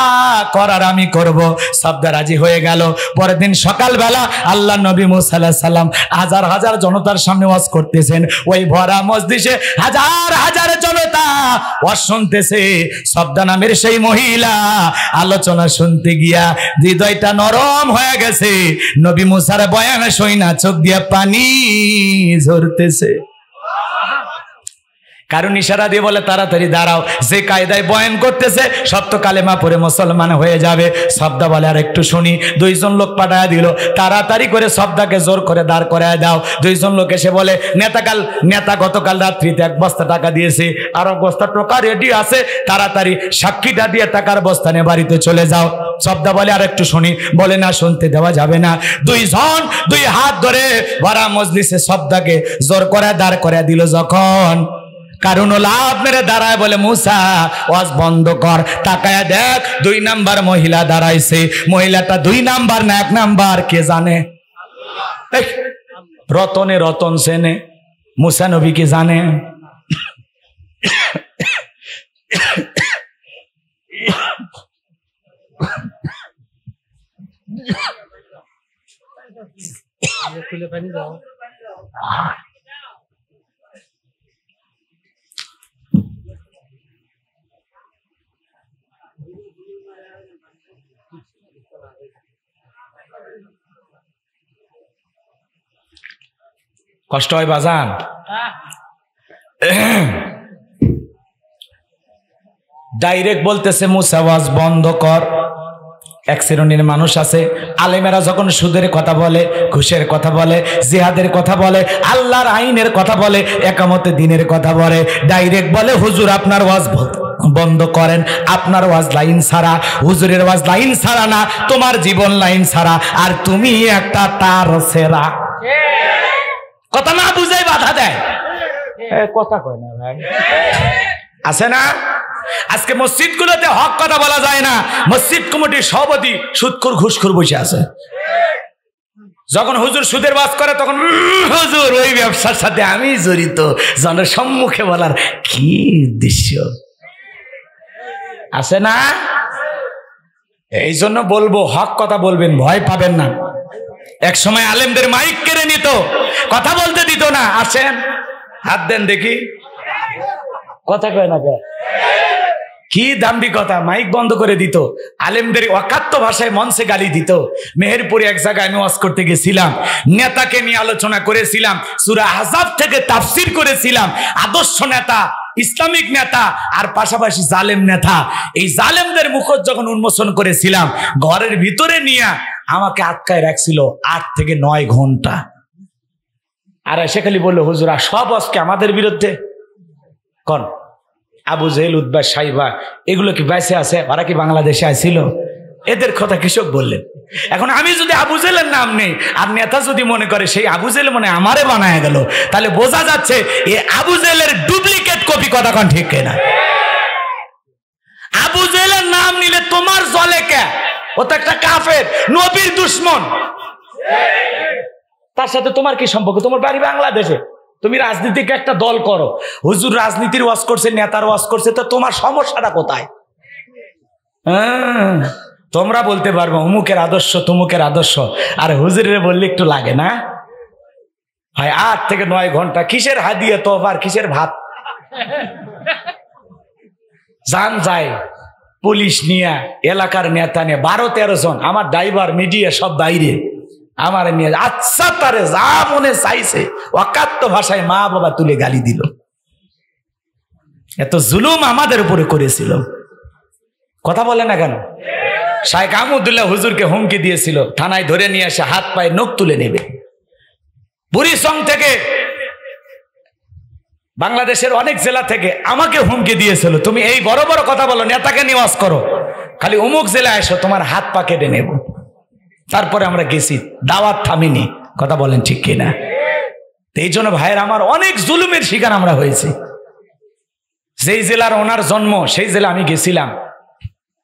করার আমি করব। সবদা রাজি হয়ে গেল। পরের দিন সকালবেলা আল্লাহ নবী মুসা আলাইহিস সালাম হাজার হাজার জনতার সামনে ওয়াজ করতেছেন। ওই ভরা মজলিসে হাজার হাজার জনতা ওয়াজ শুনতেছে। সবদা নামের সেই মহিলা আলোচনা শুনতে গিয়া হৃদয়টা নরম হয়ে গেছে। নবী মুসার বয়ান শুইনা চোখ দিয়া পানি ঝরতেছে। কারণ ইশারা দিয়ে বলে তাড়াতাড়ি দাঁড়াও, যে কায়দায় বয়ান করতেছে সব তো কালেমা পড়ে মুসলমান হয়ে যাবে। সবদা বলে আর একটু শুনি। দুইজন লোক পাঠায় দিল, তাড়াতাড়ি করে সবদাকে জোর করে দাঁড় করায় দাও। দুইজন লোক এসে বলে নেতা গতকাল রাত্রিতে 1 বস্তা টাকা দিয়েছে, আর 1 বস্তা টাকা রেডি আছে, তাড়াতাড়ি সাক্ষীটা দিয়ে টাকার বস্তা নিয়ে বাড়িতে চলে যাও। সবদা বলে আর একটু শুনি। বলে না, শুনতে দেওয়া যাবে না। দুইজন 2 হাত ধরে ভরা মজলিসে সবদাকে জোর করে দাঁড় করে দিল। যখন কারণ লাভ মেরে দাঁড়ায় বলে মুসা ওয়াজ বন্ধ কর, তাকায় দেখ 2 নাম্বার মহিলা দাঁড়াইছে। মহিলাটা 2 নাম্বার না 1 নাম্বার কে জানে? রতনে রতন সেনে মুসা নবী কে জানে? খুলে পানি দাও। কষ্ট হয় বাজান। ডাইরেক্ট বলতেছে মুসা ওয়াজ বন্ধ কর। এক শ্রেণীর মানুষ আছে, আলেমেরা যখন সুদের কথা বলে, ঘুষের কথা বলে, জিহাদের কথা বলে, আল্লাহর আইনের কথা বলে, একামতে দিনের কথা বলে, ডাইরেক্ট বলে হুজুর আপনার ওয়াজ বন্ধ করেন, আপনার ওয়াজ লাইন ছাড়া, হুজুরের ওয়াজ লাইন ছাড়া না, তোমার জীবন লাইন ছাড়া, আর তুমি একটা তার সেরা। কথা না বুঝাই বাধা দেয়। কথা কয় না ভাই, আছে না? আজকে মসজিদ গুলোতে হক কথা বলা যায় না। মসজিদ কমিটির সভাপতি সুদখোর ঘুষখোর বসে আছে। যখন হুজুর সুদের ওয়াজ করে তখন হুজুর ওই ব্যবসার সাথে আমি জড়িত। জনের সম্মুখে বলার কি উদ্দেশ্য আছে না? এই জন্য বলবো, হক কথা বলবেন, ভয় পাবেন না। এক সময় আলেমদের মাইক কেড়ে নিত, কথা বলতে দিত না। আসেন হাত দেন দেখি, কথা কয় না কে? কি দাম্ভিকতা! মাইক বন্ধ করে দিত, আলেমদের অকাত্য ভাষায় মঞ্চে গালি দিত। মেহেরপুরে এক জায়গায় আমি ওয়াজ করতে গেছিলাম, নেতাকে নিয়ে আলোচনা করেছিলাম, সূরা আহজাব থেকে তাফসীর করেছিলাম। আদর্শ নেতা, ইসলামিক নেতা, আর পাশাপাশি জালেম নেতা। এই জালেমদের মুখোশ যখন উন্মোচন করেছিলাম, ঘরের ভিতরে নিয়ে আমাকে আটকায় রাখছিল 8 থেকে 9 ঘন্টা। আর এসে খালি বললো হুজুর সব আজকে আমাদের বিরুদ্ধে। কোন আবু জেহেল, উতবা, সাইবা এগুলো কি বেঁচে আছে? ওরা কি বাংলাদেশে আসছিল? এদের কথা কৃষক বললেন। এখন আমি যদি আবু জেহেলের নাম নেই, আর নেতা যদি মনে করে সেই আবু জেহেল মনে আমারে বানায় গেল, তাহলে বোঝা যাচ্ছে এই আবু জেহেলের ডুপ্লিকেট কপি। কথা কোন ঠিক কিনা? আবু জেহেলের নাম নিলে তোমার জলে কে? ও তো একটা কাফের, নবীর দুশ্মন। তার সাথে তোমার কি সম্পর্ক? তোমার বাড়ি বাংলাদেশে, তুমি রাজনীতিক একটা দল করো, হুজুর রাজনীতির ওয়াজ করছে, নেতার ওয়াজ করছে, তো তোমার সমস্যাটা কোথায়? তোমরা বলতে পারবো অমুকের আদর্শ তমুকের আদর্শ, আর হুজুরের বললে একটু লাগে না? হয় 8 থেকে 9 ঘন্টা কিসের হাদিয়া তোফার, কিসের ভাত? জান যায় পুলিশ নিয়ে, এলাকার নেতা নিয়ে 12-13 জন, আমার ড্রাইভার, মিডিয়া সব বাইরে, আমার নিয়ে আচ্ছা তারে যা মনে চাইছে অকাত্য ভাষায় মা বাবা তুলে গালি দিল। এত জুলুম আমাদের উপরে করেছিল। কথা বলে না কেন? শাইখ আহমদুল্লাহ হুজুরকে হুমকি দিয়েছিল, থানায় ধরে নিয়ে এসে হাত পায়ে নখ তুলে নেবে। বুড়িচং থেকে, বাংলাদেশের অনেক জেলা থেকে আমাকে হুমকি দিয়েছিল, তুমি এই বড় বড় কথা বলো, নেতাকে নিওয়াজ করো, খালি অমুক জেলায় এসো, তোমার হাত পা কেটে নেব। তারপরে আমরা গেছি, দাওয়াত থামিনি। কথা বলেন ঠিক কিনা? এই জন্য ভাইয়ের আমার অনেক জুলুমের শিকার আমরা হয়েছি। যেই জেলার ওনার জন্ম সেই জেলা আমি গেছিলাম,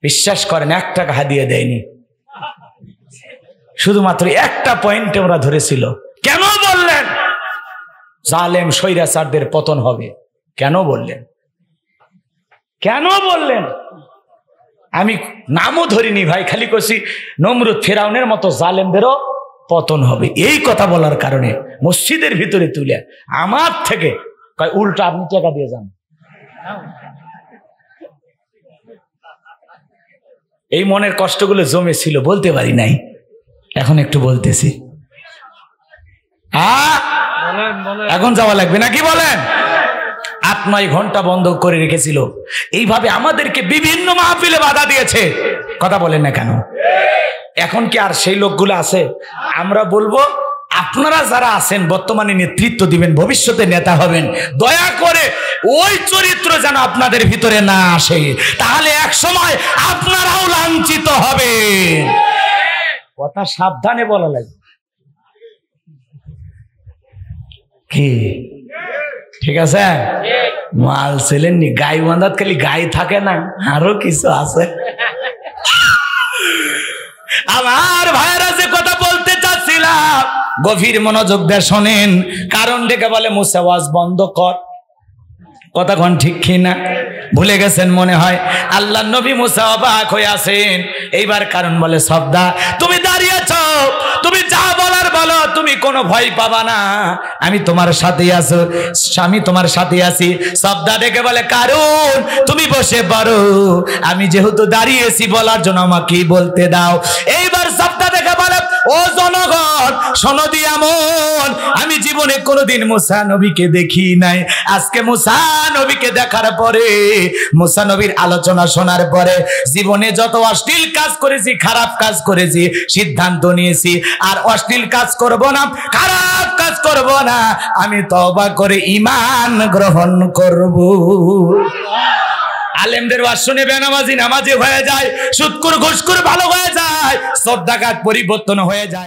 বিশ্বাস করেন 1 টাকা হাদিয়া দেয়নি। শুধুমাত্র একটা পয়েন্টে ওরা ধরেছিল। কেন বললেন জালেম স্বৈরাচারদের পতন হবে? কেন বললেন? কেন বললেন? আমি নামও ধরিনি ভাই, খালি কইছি নমরুদ ফেরাউনের মতো জালেমদেরও পতন হবে। এই কথা বলার কারণে মসজিদের ভিতরে তুলে আমার থেকে কয় উল্টা আপনি টাকা দিয়ে যান। এই মনের কষ্টগুলো জমেছিল, বলতে পারি নাই, এখন একটু বলতেছি। এখন যাওয়া লাগবে নাকি বলেন? 8-9 ঘন্টা বন্ধ করে রেখেছিল। এইভাবে আমাদেরকে বিভিন্ন মাহফিলে বাধা দিয়েছে। কথা বলেন না কেন? এখন কি আর সেই লোকগুলো আছে? আমরা বলবো আপনারা যারা আছেন বর্তমানে নেতৃত্ব দিবেন, ভবিষ্যতে নেতা হবেন, দয়া করে ওই চরিত্র যেন আপনাদের ভিতরে না আসে, তাহলে এক সময় আপনারাও লাঞ্ছিত হবেন। কথা সাবধানে বলা লাগে কি? ঠিক আছে? মাল ছেলেননি গাই বাঁধাত খালি গাই থাকে না, আরো কিছু আছে। আমার ভাইয়েরা যে কথা বলতে চাচ্ছিলাম গভীর মনোযোগ দিয়ে শোনেন। কারণ ডেকে বলে মুসা ওয়াজ বন্ধ কর। কথা কোন ঠিক কি না? ভুলে গেছেন মনে হয়। আল্লাহ নবী মুসা অবাক হয়ে আছেন। এইবার কারণ বলে সবদা তুমি দাঁড়িয়েছ, তুমি যা বলার বলো, তুমি কোনো ভয় পাবা না, আমি তোমার সাথে আছো, আমি তোমার সাথে আছি। সবদা ডেকে বলে কারণ তুমি বসে পড়ো, আমি যেহেতু দাঁড়িয়েছি বলার জন্য আমাকেই বলতে দাও। এইবার সবদা ডেকে বলে ও জনগণ শোনো দিয়া মন, আমি জীবনে কোনোদিন মুসা নবীকে দেখি নাই। আজকে মুসা নবীকে দেখার পরে, মুসা নবীর আলোচনা শোনার পরে জীবনে যত অশ্লীল কাজ করেছি, খারাপ কাজ করেছি, সিদ্ধান্ত নিয়েছি আর অশ্লীল কাজ করব না, খারাপ কাজ করব না। আমি তওবা করে ঈমান গ্রহণ করব। আলেমদের ওয়াজ শুনে বেনামাজি নামাজি হয়ে যায়, সুদখোর ঘুষখোর ভালো হয়ে যায়, সদ্দাকাত পরিবর্তন হয়ে যায়।